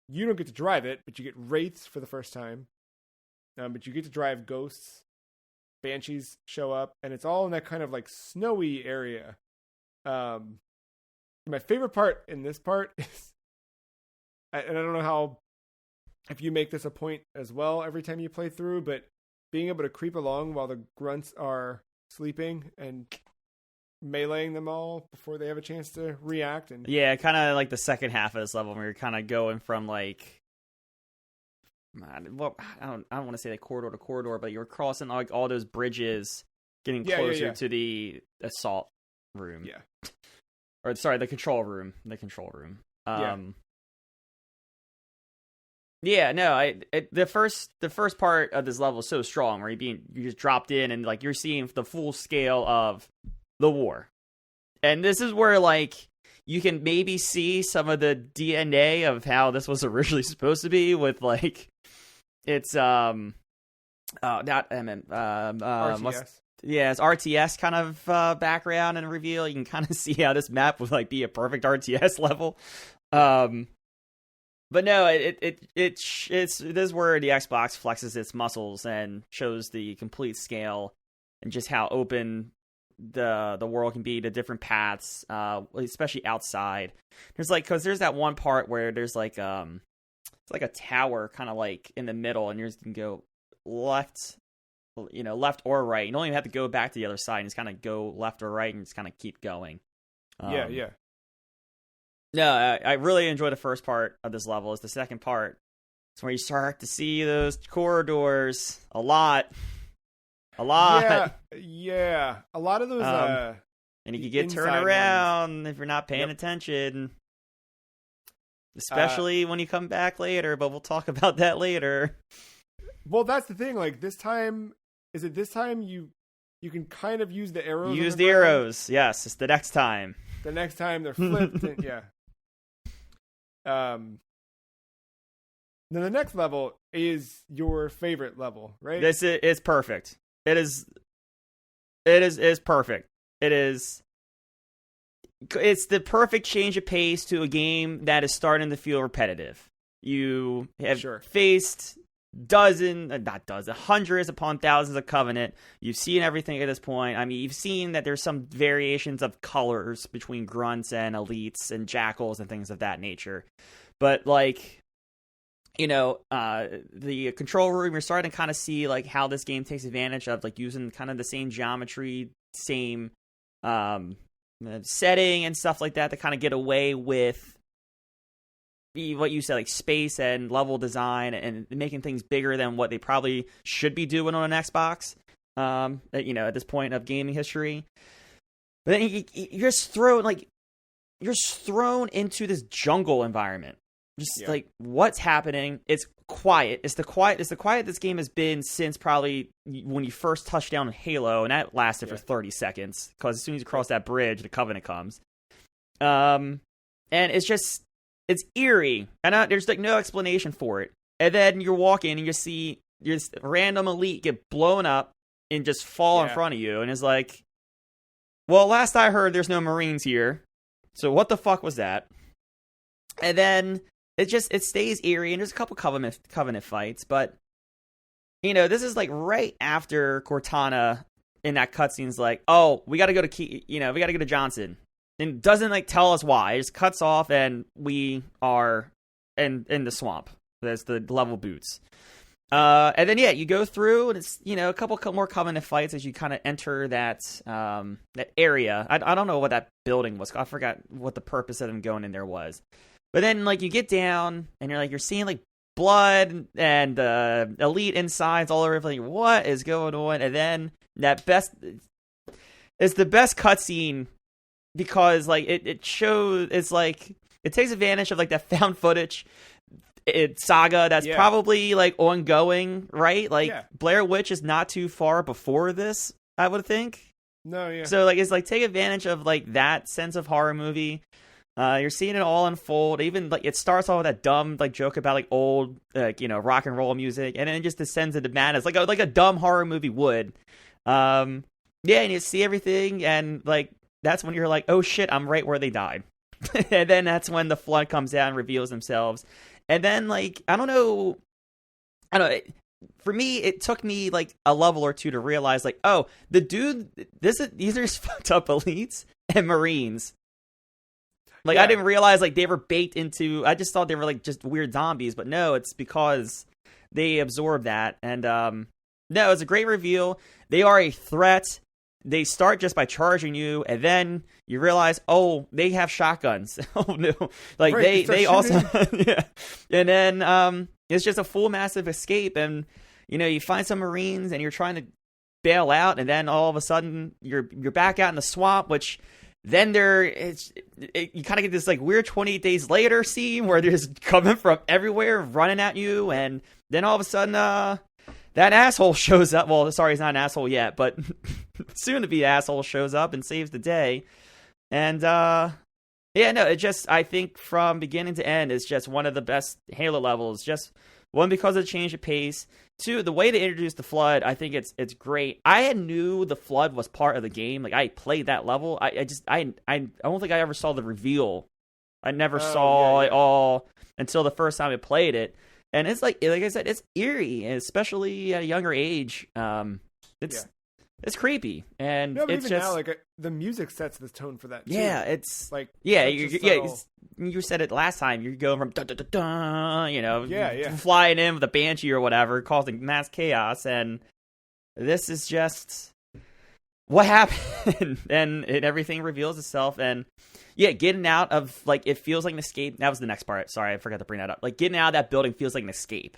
you don't get to drive it, but you get wraiths for the first time. But you get to drive ghosts. Banshees show up, and it's all in that kind of like snowy area. My favorite part in this part is, and I don't know how, if you make this a point as well every time you play through, but being able to creep along while the grunts are sleeping and meleeing them all before they have a chance to react. And yeah, kind of like the second half of this level where you're kind of going from like, I don't want to say like corridor to corridor, but you're crossing like all those bridges, getting closer to the assault room. Yeah. Or sorry, the control room. The first part of this level is so strong, where you just dropped in and like you're seeing the full scale of the war, and this is where like you can maybe see some of the DNA of how this was originally supposed to be, with like it's RTS. It's RTS kind of background and reveal. You can kind of see how this map would like be a perfect RTS level. But no, this is where the Xbox flexes its muscles and shows the complete scale and just how open the world can be to different paths, especially outside. Because there's that one part where there's like it's like a tower kind of like in the middle, and you can go left or right. You don't even have to go back to the other side, and just kind of go left or right and just kind of keep going. Yeah. No, I really enjoy the first part of this level. It's the second part It's where you start to see those corridors a lot. A lot. Yeah. A lot of those. And you can get turned around if you're not paying attention. Especially when you come back later, but we'll talk about that later. Well, that's the thing. Like this time, is it this time you can kind of use the arrows? Use the arrows. Yes, it's the next time. The next time they're flipped. Yeah. Then the next level is your favorite level, right? This is perfect. It is perfect. It's the perfect change of pace to a game that is starting to feel repetitive. You have faced hundreds upon thousands of Covenant. You've seen everything at this point. I mean, you've seen that there's some variations of colors between grunts and elites and jackals and things of that nature. But like, you know, the control room, you're starting to kind of see like how this game takes advantage of like using kind of the same geometry, same setting and stuff like that to kind of get away with what you said, like space and level design and making things bigger than what they probably should be doing on an Xbox, you know, at this point of gaming history. But then you're just thrown into this jungle environment. Just like what's happening. It's quiet. It's the quiet this game has been since probably when you first touched down in Halo, and that lasted for 30 seconds because as soon as you cross that bridge, the Covenant comes. And it's eerie, and there's like no explanation for it. And then you're walking, and you see this random elite get blown up and just fall in front of you, and it's like, well, last I heard, there's no Marines here, so what the fuck was that? And then it stays eerie, and there's a couple Covenant fights, but you know, this is like right after Cortana in that cutscene's like, oh, we got to go to Johnson. And doesn't like tell us why. It just cuts off, and we are in the swamp. There's the level boots. And then you go through, and it's, you know, a couple more Covenant fights as you kind of enter that area. I don't know what that building was. I forgot what the purpose of them going in there was. But then like you get down, and you're seeing like blood and elite insides all over. Like, what is going on? And then it's the best cutscene. Because like it shows, it's like it takes advantage of like that found footage saga that's probably like ongoing, right? Like Blair Witch is not too far before this, I would think. No, yeah. So like it's like take advantage of like that sense of horror movie. You're seeing it all unfold. Even like it starts off with that dumb like joke about like old you know, rock and roll music, and then it just descends into madness like a dumb horror movie would. And you see everything, and like. That's when you're like, oh shit, I'm right where they died. And then that's when the flood comes out and reveals themselves. And then like, I don't know. For me, it took me like a level or two to realize like, oh, the dude, these are just fucked up elites and Marines. Like I didn't realize like they were baked into, I just thought they were like just weird zombies, but no, it's because they absorbed that. And no, it's a great reveal. They are a threat. They start just by charging you, and then you realize, oh, they have shotguns. Oh no! Like they also, yeah. And then it's just a full massive escape, and you know you find some Marines, and you're trying to bail out, and then all of a sudden you're back out in the swamp, which then you kind of get this like weird 28 Days Later scene where they're just coming from everywhere, running at you, and then all of a sudden that asshole shows up. Well, sorry, he's not an asshole yet, but soon to be asshole shows up and saves the day. And it just, I think from beginning to end, it's just one of the best Halo levels. Just one, because of the change of pace. Two, the way they introduced the Flood, I think it's great. I knew the Flood was part of the game. Like I played that level. I don't think I ever saw the reveal. I never saw it all until the first time I played it. And it's like I said, it's eerie, especially at a younger age. It's creepy, and no, but it's even just now, like the music sets the tone for that. Too. Yeah, it's like you said it last time. You go from da da da da, you know, flying in with a banshee or whatever, causing mass chaos, and this is just what happened? And everything reveals itself. And yeah, getting out of, like, it feels like an escape. That was the next part. Sorry, I forgot to bring that up. Like, getting out of that building feels like an escape.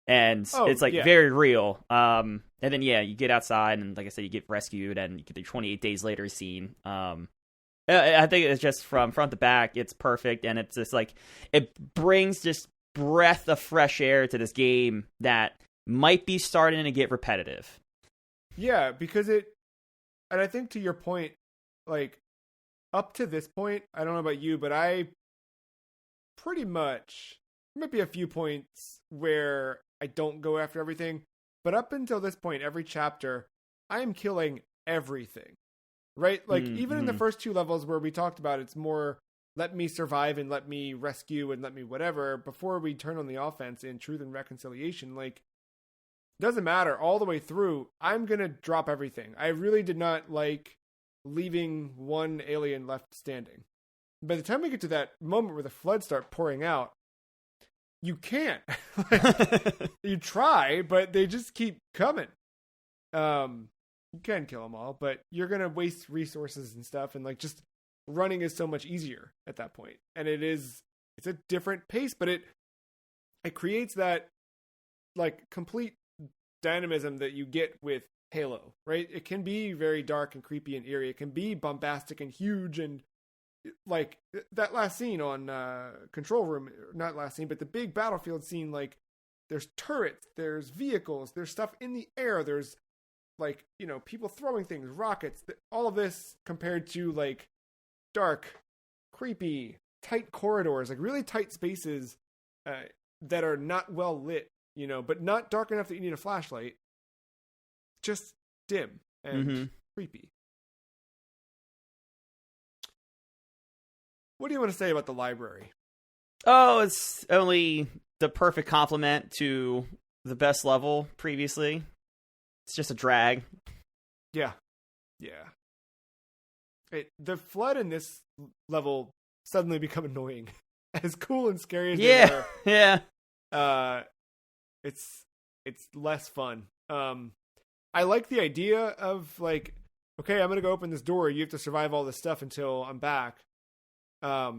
And it's, like, very real. And then, yeah, you get outside, and like I said, you get rescued, and you get the 28 days later scene. I think it's just from front to back, it's perfect, and it's just, like, it brings just breath of fresh air to this game that might be starting to get repetitive. Yeah, because and I think to your point, like, up to this point, I don't know about you, but I pretty much, there might be a few points where I don't go after everything, but up until this point, every chapter, I am killing everything, right? Like, even in the first 2 levels where we talked about, it's more, let me survive and let me rescue and let me whatever, before we turn on the offense in Truth and Reconciliation, like, doesn't matter, all the way through, I'm gonna drop everything. I really did not like leaving one alien left standing. By the time we get to that moment where the floods start pouring out, you can't. Like, you try, but they just keep coming. You can kill them all, but you're gonna waste resources and stuff, and, like, just running is so much easier at that point. And it's a different pace, but it creates that, like, complete dynamism that you get with Halo, right? It can be very dark and creepy and eerie. It can be bombastic and huge, and, like, that last scene on Control Room, not last scene, but the big battlefield scene, like, there's turrets, there's vehicles, there's stuff in the air, there's, like, you know, people throwing things, rockets, all of this compared to, like, dark, creepy, tight corridors, like, really tight spaces that are not well lit, you know, but not dark enough that you need a flashlight. Just dim and creepy. What do you want to say about the library? Oh, it's only the perfect complement to the best level previously. It's just a drag. Yeah. The flood in this level suddenly become annoying. As cool and scary as they are. Yeah. It's less fun. I like the idea of, like, okay, I'm gonna go open this door. You have to survive all this stuff until I'm back. I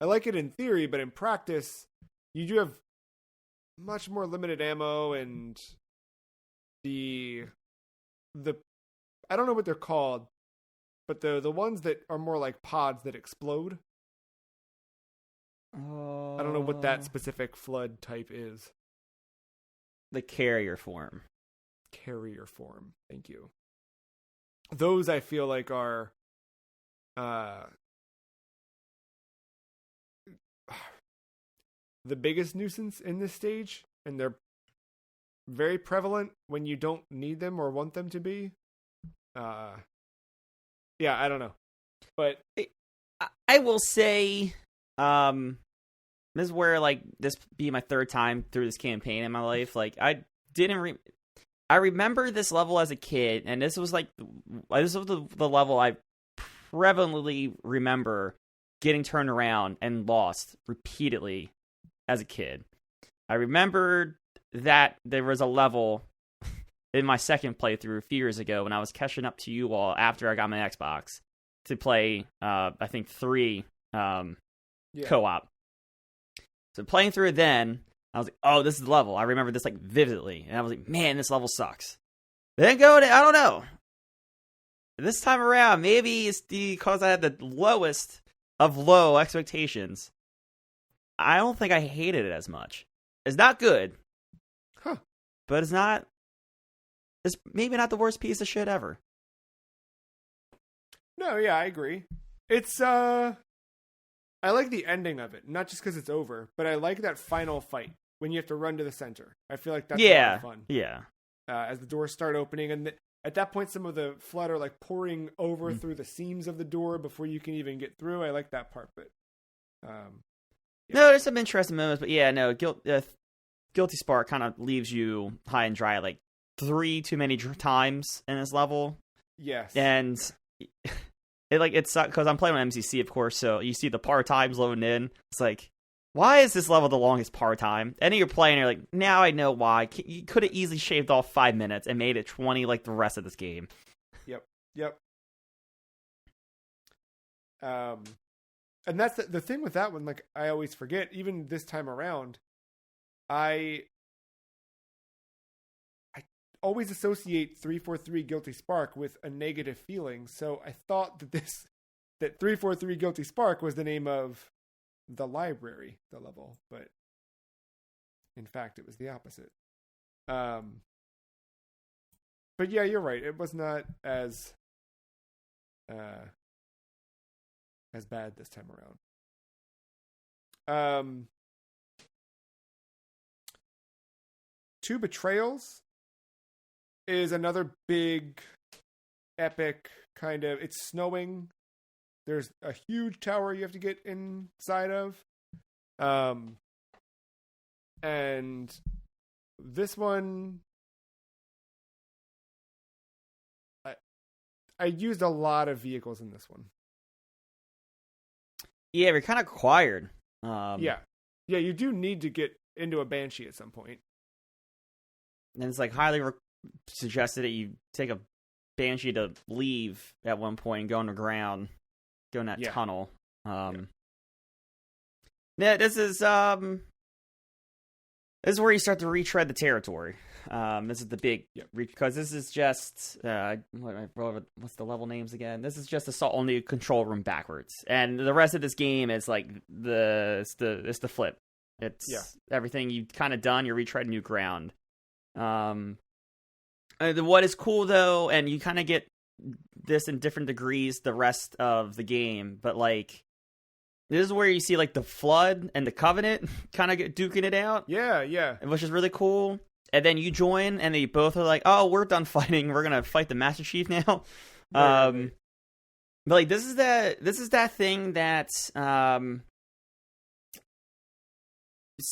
like it in theory, but in practice, you do have much more limited ammo, and the I don't know what they're called, but the ones that are more like pods that explode. I don't know what that specific flood type is. The carrier form. Thank you. Those I feel like are the biggest nuisance in this stage, and they're very prevalent when you don't need them or want them to be. Yeah, I don't know. But I will say, this is where, like, this be my 3rd time through this campaign in my life. Like, I remember this level as a kid, and this was the level I prevalently remember getting turned around and lost repeatedly as a kid. I remember that there was a level in my second playthrough a few years ago when I was catching up to you all after I got my Xbox to play, I think 3 co-op. So playing through it then, I was like, oh, this is the level. I remember this, like, vividly. And I was like, man, this level sucks. Then I don't know. This time around, maybe it's because I had the lowest of low expectations. I don't think I hated it as much. It's not good. Huh. But it's maybe not the worst piece of shit ever. No, yeah, I agree. It's, I like the ending of it. Not just because it's over, but I like that final fight when you have to run to the center. I feel like that's a lot of fun. Yeah. As the doors start opening, and at that point, some of the flood are, like, pouring over through the seams of the door before you can even get through. I like that part, but yeah. No, there's some interesting moments, but yeah, no, Guilty Spark kind of leaves you high and dry, like, 3 too many times in this level. Yes. And it sucks because I'm playing on MCC, of course, so you see the par times loading in. It's like, why is this level the longest par time? And then you're playing, you're like, now I know why. You could have easily shaved off 5 minutes and made it 20 like the rest of this game. Yep. And that's the thing with that one. Like, I always forget, even this time around, I always associate 343 Guilty Spark with a negative feeling. So I thought that 343 Guilty Spark was the name of the library, the level, but in fact it was the opposite. But yeah, you're right. It was not as bad this time around. Two Betrayals is another big, epic kind of. It's snowing. There's a huge tower you have to get inside of. And this one, I used a lot of vehicles in this one. Yeah, we're kind of required. Yeah, you do need to get into a Banshee at some point. And it's like highly suggested that you take a Banshee to leave at one point and go underground, go in that tunnel. Yeah, this is where you start to retread the territory. This is the big, because this is just what's the level names again? This is just assault on the control room backwards, and the rest of this game is like it's the flip. It's everything you've kind of done. You're retreading new ground. What is cool though, and you kind of get this in different degrees the rest of the game, but like this is where you see like the Flood and the Covenant kind of duking it out. Yeah, which is really cool. And then you join, and they both are like, "Oh, we're done fighting. We're gonna fight the Master Chief now." But like this is that thing that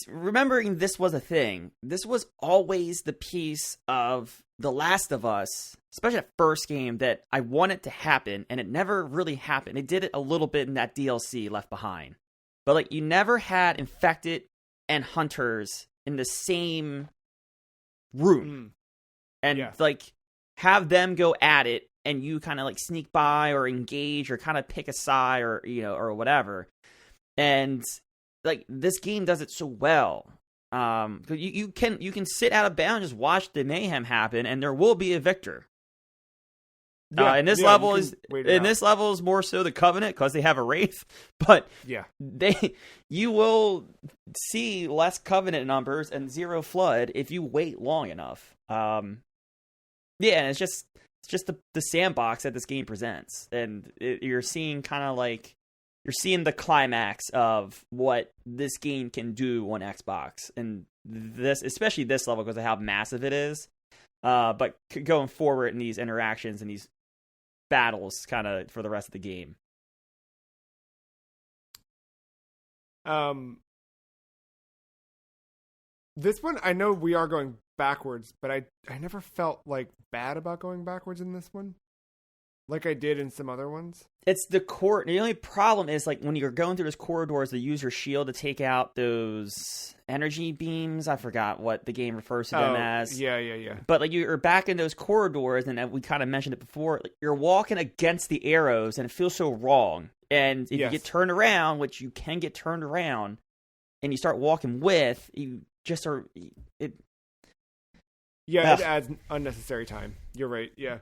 remembering this was a thing. This was always the piece of The Last of Us, especially that first game, that I wanted to happen, and it never really happened. It did it a little bit in that DLC Left Behind, but like you never had infected and hunters in the same room, and like have them go at it, and you kind of like sneak by or engage or kind of pick a side or or whatever. And like this game does it so well. Because you can sit out of bounds, just watch the mayhem happen, and there will be a victor. And this level is more so the Covenant because they have a Wraith, but you will see less Covenant numbers and zero Flood if you wait long enough. And it's just the sandbox that this game presents, and you're seeing kind of like you're seeing the climax of what this game can do on Xbox, and especially this level because of how massive it is. But going forward in these interactions and these battles kind of for the rest of the game. This one, I know we are going backwards, but I never felt like bad about going backwards in this one, like I did in some other ones. It's the only problem is like when you're going through those corridors, they use your shield to take out those energy beams. I forgot what the game refers to them as. Yeah. But like you're back in those corridors, and we kind of mentioned it before. Like, you're walking against the arrows, and it feels so wrong. And if you get turned around, which you can get turned around, and you start walking with, you just are it. Yeah, it adds unnecessary time. You're right. Yeah.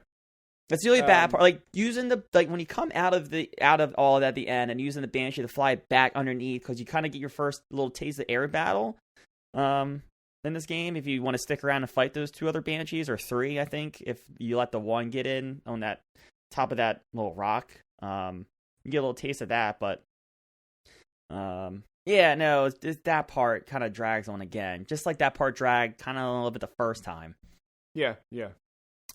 That's the only bad part. Like using when you come out of all of that at the end and using the Banshee to fly back underneath, because you kind of get your first little taste of air battle in this game. If you want to stick around and fight those two other Banshees, or three, I think, if you let the one get in on that top of that little rock, you get a little taste of that. But that part kind of drags on again, just like that part dragged kind of a little bit the first time. Yeah.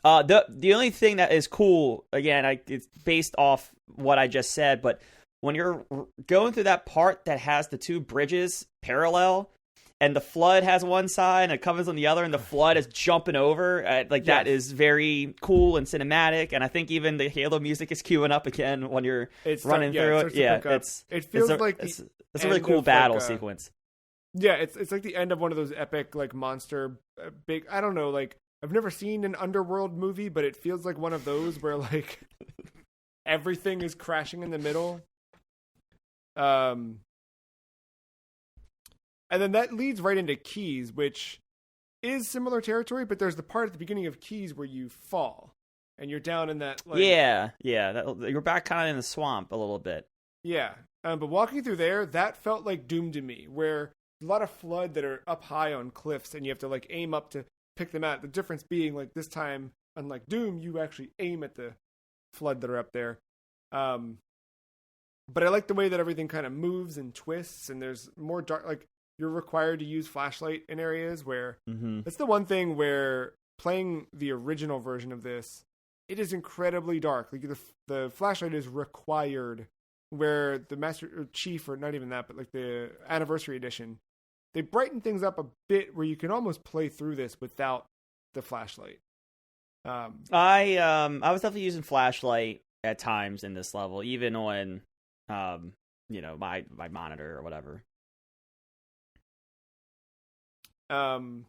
The only thing that is cool, again, it's based off what I just said, but when you're going through that part that has the two bridges parallel, and the Flood has one side and it comes on the other, and the Flood is jumping over, that is very cool and cinematic. And I think even the Halo music is queuing up again when you're running through it. It feels like it's a really cool battle sequence. Yeah, it's like the end of one of those epic like monster big. I don't know, like. I've never seen an Underworld movie, but it feels like one of those where like everything is crashing in the middle. And then that leads right into Keys, which is similar territory, but there's the part at the beginning of Keys where you fall and you're down in that. Like, yeah. You're back kind of in the swamp a little bit. Yeah. But walking through there, that felt like Doom to me, where a lot of flood that are up high on cliffs and you have to like aim up to pick them out. The difference being like this time, unlike Doom, you actually aim at the flood that are up there. But I like the way that everything kind of moves and twists, and there's more dark. Like you're required to use flashlight in areas where that's the one thing where playing the original version of this, it is incredibly dark. Like the flashlight is required. Where the Master Chief, or not even that, but like the Anniversary Edition, they brighten things up a bit where you can almost play through this without the flashlight. I was definitely using flashlight at times in this level, even on my monitor or whatever. And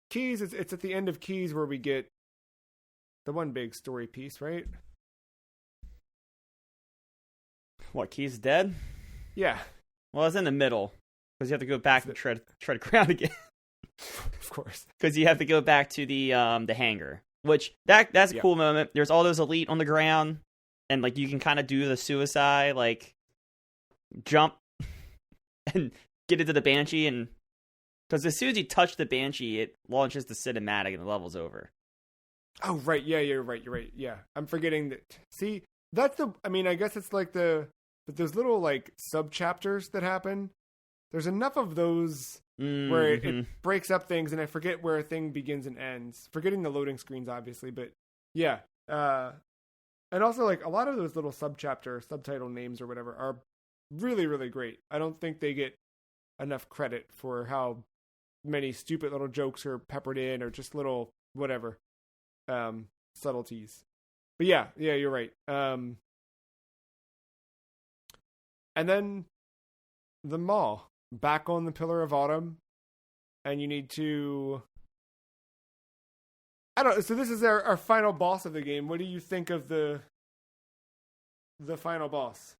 Keys, it's at the end of Keys where we get the one big story piece, right? What, Keys dead? Yeah. Well, it's in the middle because you have to go back and tread ground again. Of course, because you have to go back to the hangar, which that's a cool moment. There's all those elite on the ground, and like you can kind of do the suicide, like jump and get into the Banshee, and because as soon as you touch the Banshee, it launches the cinematic and the level's over. Oh, right. Yeah, you're right. Yeah. I'm forgetting that. See, that's I guess it's like but those little like sub chapters that happen. There's enough of those where it breaks up things, and I forget where a thing begins and ends. Forgetting the loading screens, obviously, but yeah. And also like a lot of those little subtitle names or whatever are really, really great. I don't think they get enough credit for how many stupid little jokes are peppered in, or just little whatever. Subtleties, but yeah, you're right. And then the mall back on the Pillar of Autumn, and you need to, I don't know. So this is our final boss of the game. What do you think of the final boss?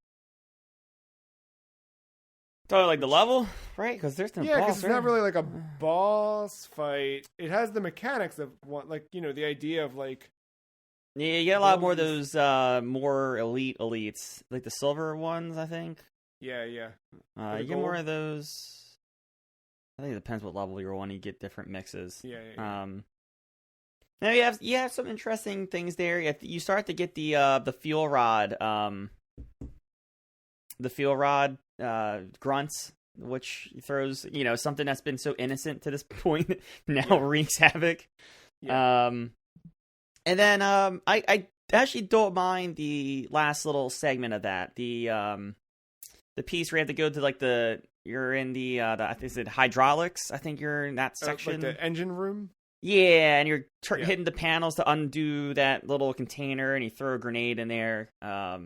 So like the level, right? Because there's no boss. Yeah, because it's not really like a boss fight. It has the mechanics of one, like the idea of like. Yeah, you get a lot more of those more elites, like the silver ones, I think. Yeah. You get more of those. I think it depends what level you're on. You get different mixes. Yeah. Now you have some interesting things there. You start to get the fuel rod. The fuel rod grunts, which throws something that's been so innocent to this point now wreaks havoc. Yeah. And then I actually don't mind the last little segment of that. The piece where you have to go to you're in the I think it's hydraulics. I think you're in that section. Like the engine room. Yeah, and you're hitting the panels to undo that little container, and you throw a grenade in there. I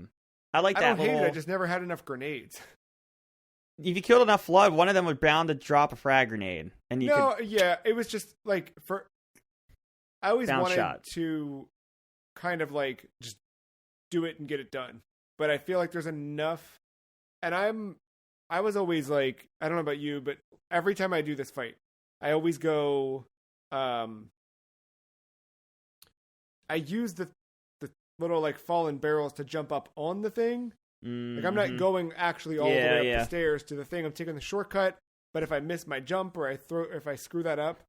like that. I don't hate it. I just never had enough grenades. If you killed enough flood, one of them was bound to drop a frag grenade, and it was just like I always wanted to kind of like just do it and get it done, but I feel like there's enough, and I was always like, I don't know about you, but every time I do this fight, I always go, I use the little like fallen barrels to jump up on the thing. Like I'm not going actually all the way up the stairs to the thing. I'm taking the shortcut, but if I miss my jump or if I screw that up,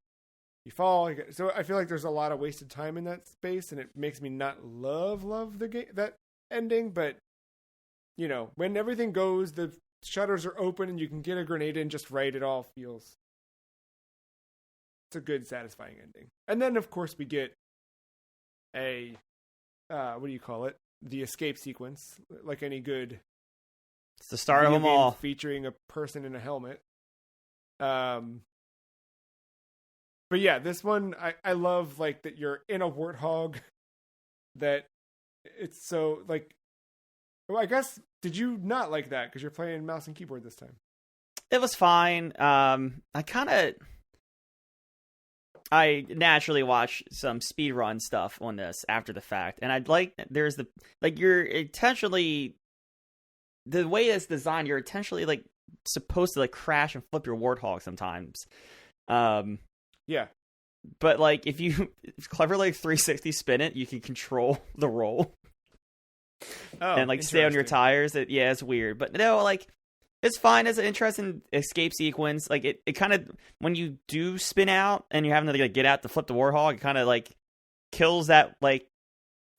you fall. So I feel like there's a lot of wasted time in that space, and it makes me not love the game, that ending. But when everything goes, the shutters are open and you can get a grenade in just right. It all feels, it's a good, satisfying ending. And then of course we get a what do you call it? The escape sequence, like any good. It's the start of them all, featuring a person in a helmet. But yeah, this one I love, like that you're in a warthog. That it's so like. Well, I guess did you not like that because you're playing mouse and keyboard this time? It was fine. I I naturally watch some speedrun stuff on this after the fact, and you're intentionally, the way it's designed, you're intentionally like supposed to like crash and flip your warthog sometimes. Yeah. But like if you cleverly like 360 spin it, you can control the roll. And like stay on your tires. It's weird. But no, like it's fine as an interesting escape sequence. Like it kind of, when you do spin out and you're having to like get out to flip the warthog, it kind of like kills that like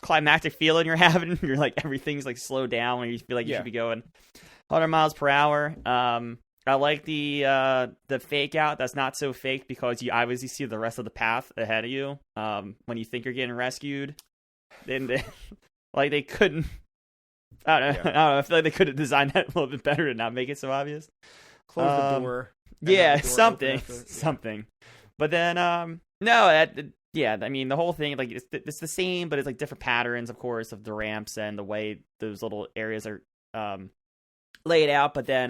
climactic feeling you're having. You're like, everything's like slowed down when you feel like you should be going 100 miles per hour. I like the fake out that's not so fake, because you obviously see the rest of the path ahead of you when you think you're getting rescued. Then like they couldn't. I don't know. I feel like they could have designed that a little bit better to not make it so obvious. Close the door. Yeah, something. But then no, I mean the whole thing, like it's the same, but it's like different patterns, of course, of the ramps and the way those little areas are laid out. But then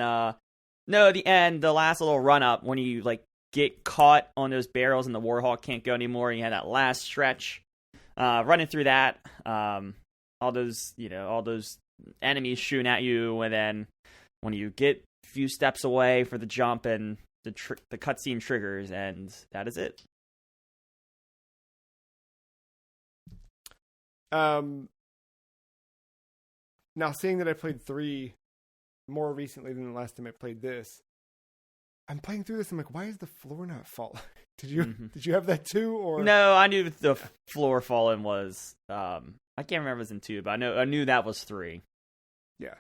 no, the end, the last little run up when you like get caught on those barrels and the warthog can't go anymore, and you have that last stretch running through that, all those enemies shooting at you, and then when you get a few steps away for the jump, and the cutscene triggers, and that is it. Now, seeing that I played 3 more recently than the last time I played this, I'm playing through this. I'm like, why is the floor not falling? Did you have that too? Or no? I knew the floor falling was. I can't remember if it was in 2, but I knew that was 3. Yeah.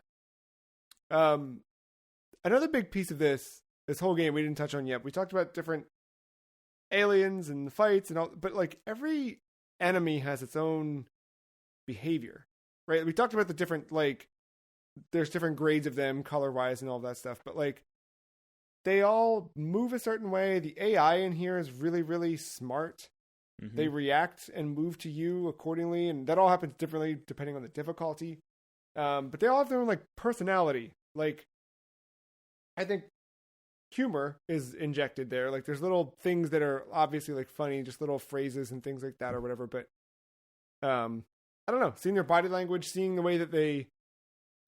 Another big piece of this whole game we didn't touch on yet. We talked about different aliens and the fights and all, but like every enemy has its own behavior, right? We talked about the different, like, there's different grades of them color wise and all that stuff, but like they all move a certain way. The AI in here is really, really smart. Mm-hmm. They react and move to you accordingly, and that all happens differently depending on the difficulty. But they all have their own like personality. Like, I think humor is injected there. Like, there's little things that are obviously like funny, just little phrases and things like that or whatever. But I don't know. Seeing their body language, seeing the way that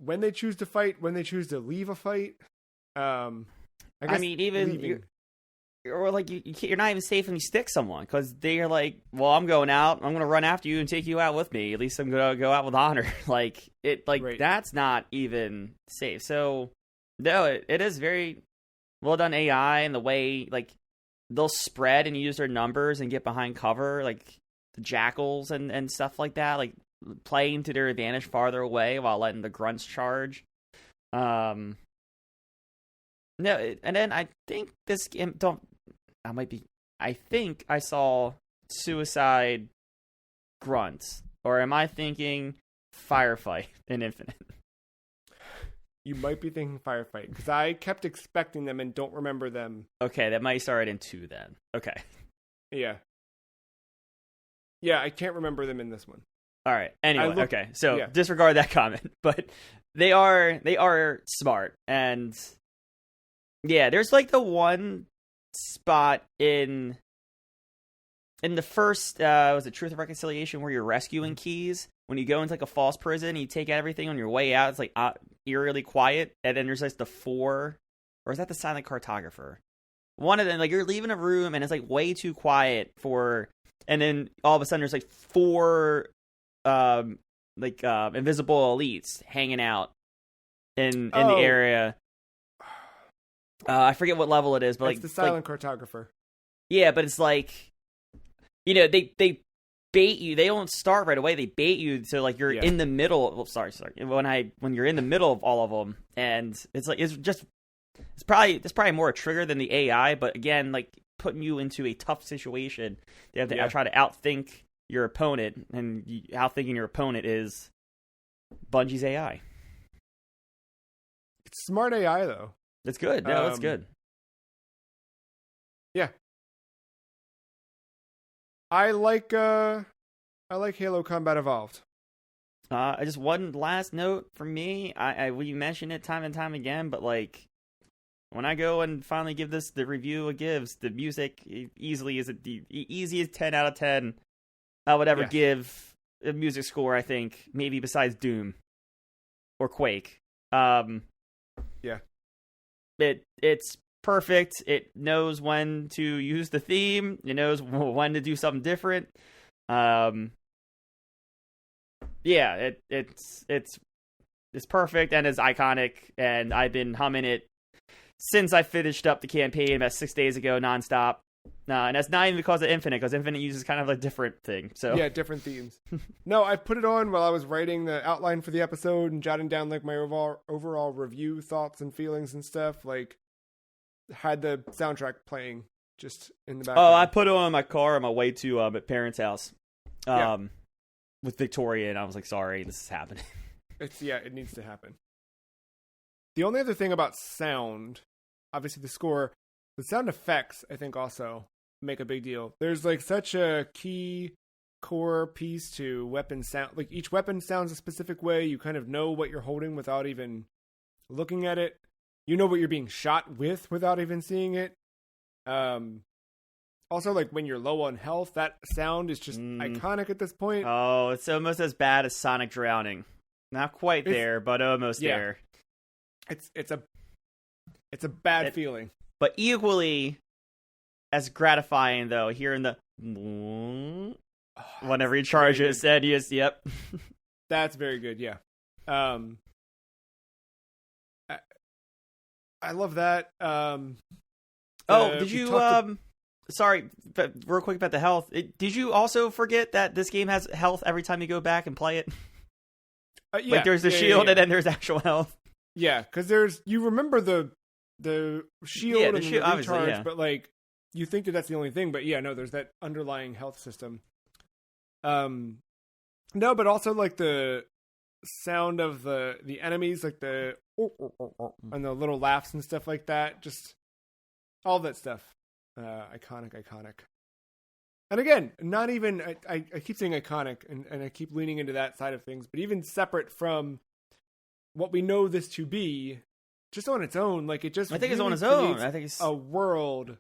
when they choose to fight, when they choose to leave a fight. I mean, even or like you're not even safe when you stick someone, because they're like, well, I'm going out, I'm going to run after you and take you out with me. At least I'm going to go out with honor. Like it, like right. That's not even safe. So no, it is very well done AI, and the way like they'll spread and use their numbers and get behind cover, like the jackals and stuff like that, like playing to their advantage farther away while letting the grunts charge. No, and then I think this game I think I saw suicide grunts, or am I thinking firefight in Infinite? You might be thinking firefight, because I kept expecting them and don't remember them. Okay, that might start in 2 then. Okay. Yeah, I can't remember them in this one. All right. Anyway, okay. So disregard that comment, but they are smart, and yeah, there's like the one spot in the first was it Truth and Reconciliation, where you're rescuing keys, when you go into like a false prison and you take everything on your way out. It's like eerily quiet, and then there's like the 4, or is that the Silent Cartographer? One of them, like you're leaving a room and it's like way too quiet and then all of a sudden there's like 4 invisible elites hanging out in the area. I forget what level it is, but it's like the Silent Cartographer. Yeah, but it's like, they bait you. They don't start right away. They bait you, so like you're in the middle. Well, sorry. When you're in the middle of all of them, and it's like it's probably more a trigger than the AI. But again, like putting you into a tough situation, they have to try to outthink your opponent, and outthinking your opponent is Bungie's AI. It's smart AI though. It's good. No, it's good. Yeah. I like Halo Combat Evolved. Just one last note from me. We mentioned it time and time again, but like when I go and finally give this the review it gives, the music easily is the easiest 10 out of 10 I would ever give a music score, I think, maybe besides Doom or Quake. It's perfect. It knows when to use the theme. It knows when to do something different. It's perfect and it's iconic, and I've been humming it since I finished up the campaign about 6 days ago, nonstop. And that's not even because of Infinite, because Infinite uses kind of a different thing. So yeah, different themes. No, I put it on while I was writing the outline for the episode and jotting down like my overall review thoughts and feelings and stuff. Like, had the soundtrack playing just in the background. Oh, I put it on in my car on my way to my parents' house with Victoria, and I was like, sorry, this is happening. It needs to happen. The only other thing about sound, obviously the score, the sound effects, I think also make a big deal. There's like such a key core piece to weapon sound. Like each weapon sounds a specific way. You kind of know what you're holding without even looking at it. You know what you're being shot with without even seeing it. Also, like when you're low on health, that sound is just iconic at this point. Oh, it's almost as bad as Sonic drowning. Not quite there, but almost there. It's a bad feeling. But equally as gratifying, though, hearing the whenever he charges, and yes, yep. That's very good, yeah. I love that. Did you sorry, but real quick about the health. Did you also forget that this game has health every time you go back and play it? Yeah, like there's the shield and then there's actual health. Yeah, because you remember the shield and the recharge, but like you think that's the only thing. But yeah, no, there's that underlying health system. No, but also like the sound of the enemies, like the and the little laughs and stuff like that, just all that stuff. Iconic. And again, not even I keep saying iconic, and I keep leaning into that side of things, but even separate from what we know this to be, just on its own, like it just I think it's on its own. I think it's a world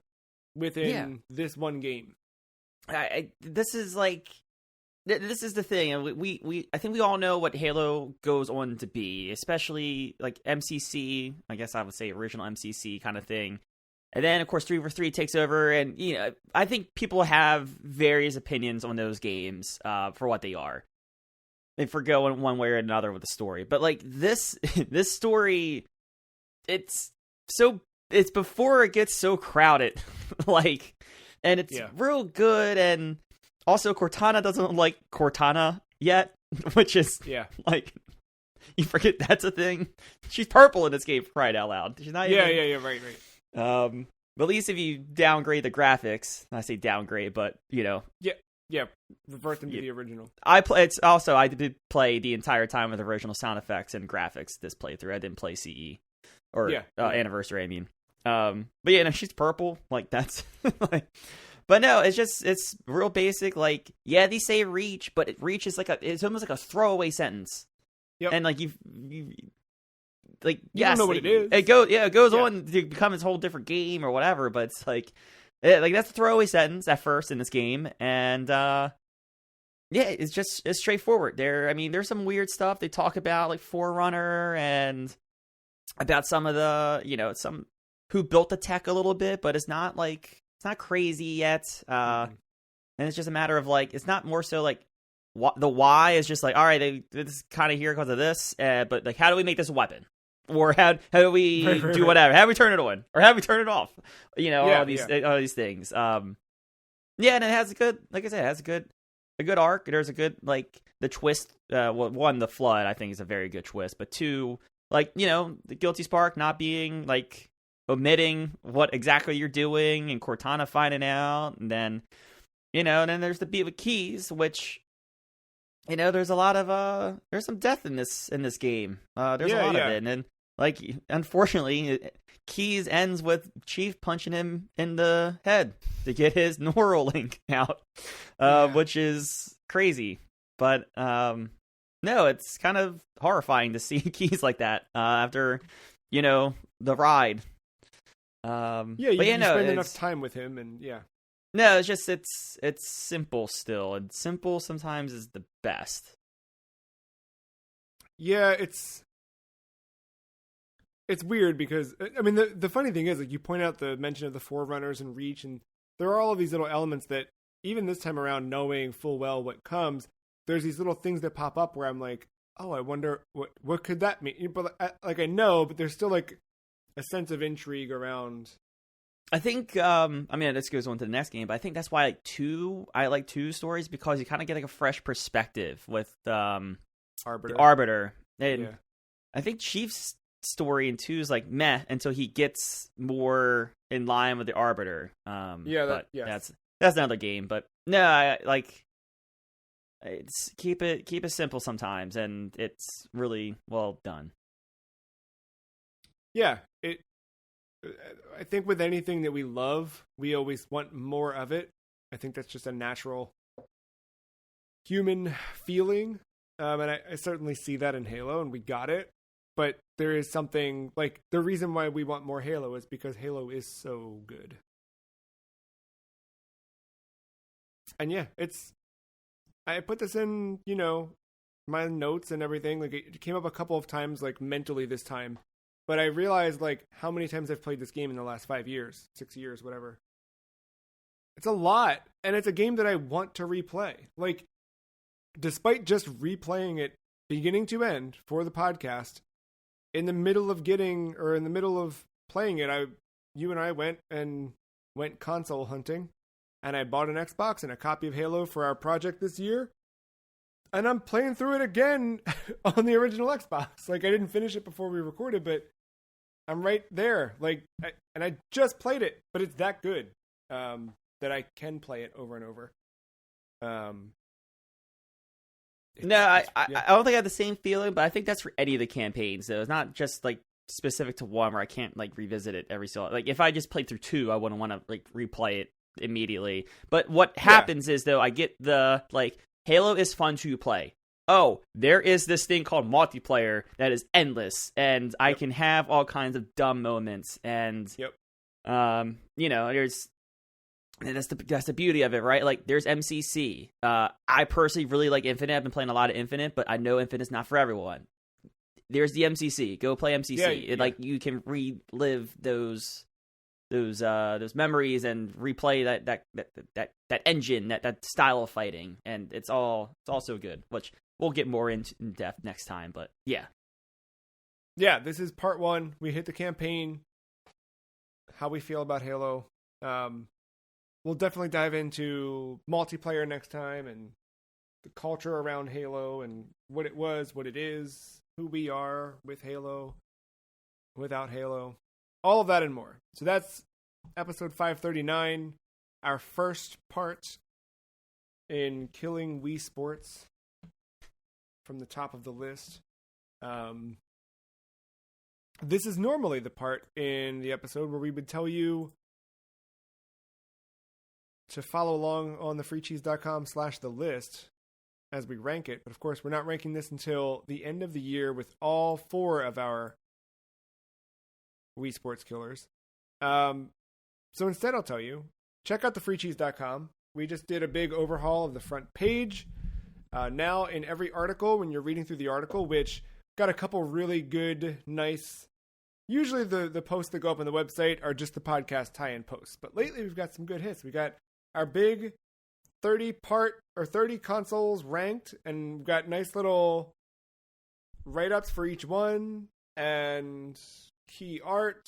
within this one game. This is the thing. We I think we all know what Halo goes on to be, especially like MCC. I guess I would say original MCC kind of thing. And then, of course, 3v3 takes over, and I think people have various opinions on those games for what they are, if we're going one way or another with the story. But like this story, it's before it gets so crowded, like, and it's real good. And also, Cortana doesn't like Cortana yet, which is like you forget that's a thing. She's purple in this game, for crying out loud. She's not. Right. But at least if you downgrade the graphics, I say downgrade, but revert them to the original. I did play the entire time with original sound effects and graphics this playthrough. I didn't play CE or Anniversary. I mean, but she's purple. Like that's like, but no, it's real basic. Like they say reach, but reach is it's almost like a throwaway sentence. Yep. And like you like you don't know what it is. It goes on to become its whole different game or whatever. But it's like that's a throwaway sentence at first in this game, and it's straightforward. There's some weird stuff they talk about, like Forerunner and about some of the some who built the tech a little bit, but it's not crazy yet. And it's just a matter of like it's not more so like the why is just like all right, it's kind of here because of this, but like how do we make this a weapon? Or how do we do whatever? How do we turn it on? Or how do we turn it off? All these things. And it has a good, like I said, it has a good arc. There's a good, like, the twist. One, the flood, I think, is a very good twist. But two, like, the guilty spark not being, like, omitting what exactly you're doing and Cortana finding out. And then, and then there's the beat with Keys, which... there's a lot of there's some death in this game. There's a lot of it, and then like unfortunately, Keys ends with Chief punching him in the head to get his neural link out, which is crazy. But no, it's kind of horrifying to see Keys like that after the ride. Yeah, you, but you no, spend enough time with him, and yeah. No, it's just it's simple still, and simple sometimes is the best. Yeah, it's weird because I mean the funny thing is, like, you point out the mention of the Forerunners and Reach, and there are all of these little elements that even this time around, knowing full well what comes, there's these little things that pop up where I'm like, oh, I wonder what could that mean? But I know, but there's still like a sense of intrigue around. I think I mean, this goes on to the next game, but I think that's why I like two stories, because you kind of get like a fresh perspective with Arbiter. The Arbiter. And Yeah. I think Chief's story in 2 is like meh until he gets more in line with the Arbiter. But that's another game. But no, I like it's keep it simple sometimes, and it's really well done. Yeah, I think with anything that we love, we always want more of it. I think that's just a natural human feeling. And I certainly see that in Halo, and we got it. But there is something, like, the reason why we want more Halo is because Halo is so good. And yeah, I put this in, my notes and everything. Like, it came up a couple of times, like, mentally this time. But I realized, like, how many times I've played this game in the last 5 years, 6 years, whatever. It's a lot, and it's a game that I want to replay. Like, despite just replaying it beginning to end for the podcast, in the middle of playing it, you and I went console hunting, and I bought an Xbox and a copy of Halo for our project this year. And I'm playing through it again on the original Xbox. Like, I didn't finish it before we recorded, but I'm right there. Like, I just played it, but it's that good that I can play it over and over. I don't think I have the same feeling, but I think that's for any of the campaigns, though. It's not just like specific to one where I can't like revisit it every so like if I just played through 2, I wouldn't want to like replay it immediately. But what happens is, though, I get the like Halo is fun to play. Oh, there is this thing called multiplayer that is endless, and I can have all kinds of dumb moments, and there's. And that's the beauty of it, right? Like, there's MCC. I personally really like Infinite. I've been playing a lot of Infinite, but I know Infinite's not for everyone. There's the MCC. Go play MCC. Like, you can relive those memories and replay that engine, that style of fighting, and it's all so good. Which we'll get more in depth next time. But yeah, this is part 1. We hit the campaign. How we feel about Halo. We'll definitely dive into multiplayer next time and the culture around Halo and what it was, what it is, who we are with Halo, without Halo, all of that and more. So that's episode 539, our first part in killing Wii Sports from the top of the list. This is normally the part in the episode where we would tell you to follow along on the freecheese.com/the list as we rank it. But of course, we're not ranking this until the end of the year with all 4 of our Wii Sports killers. So instead, I'll tell you, check out the freecheese.com. We just did a big overhaul of the front page. Now in every article, when you're reading through the article, which got a couple really good, nice, usually the posts that go up on the website are just the podcast tie-in posts. But lately, we've got some good hits. We got our big 30 consoles ranked, and we've got nice little write-ups for each one and key art.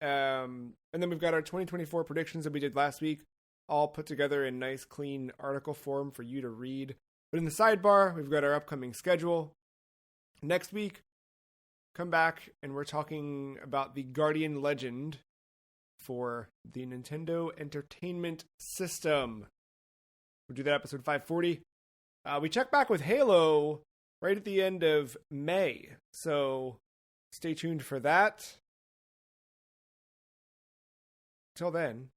And then we've got our 2024 predictions that we did last week, all put together in nice, clean article form for you to read. But in the sidebar, we've got our upcoming schedule. Next week, come back, and we're talking about the Guardian Legend for the Nintendo Entertainment System. We'll do that episode 540. We check back with Halo right at the end of May, so stay tuned for that. Till then,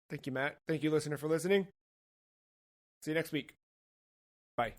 thank you, Matt. Thank you, listener, for listening. See you next week. Bye.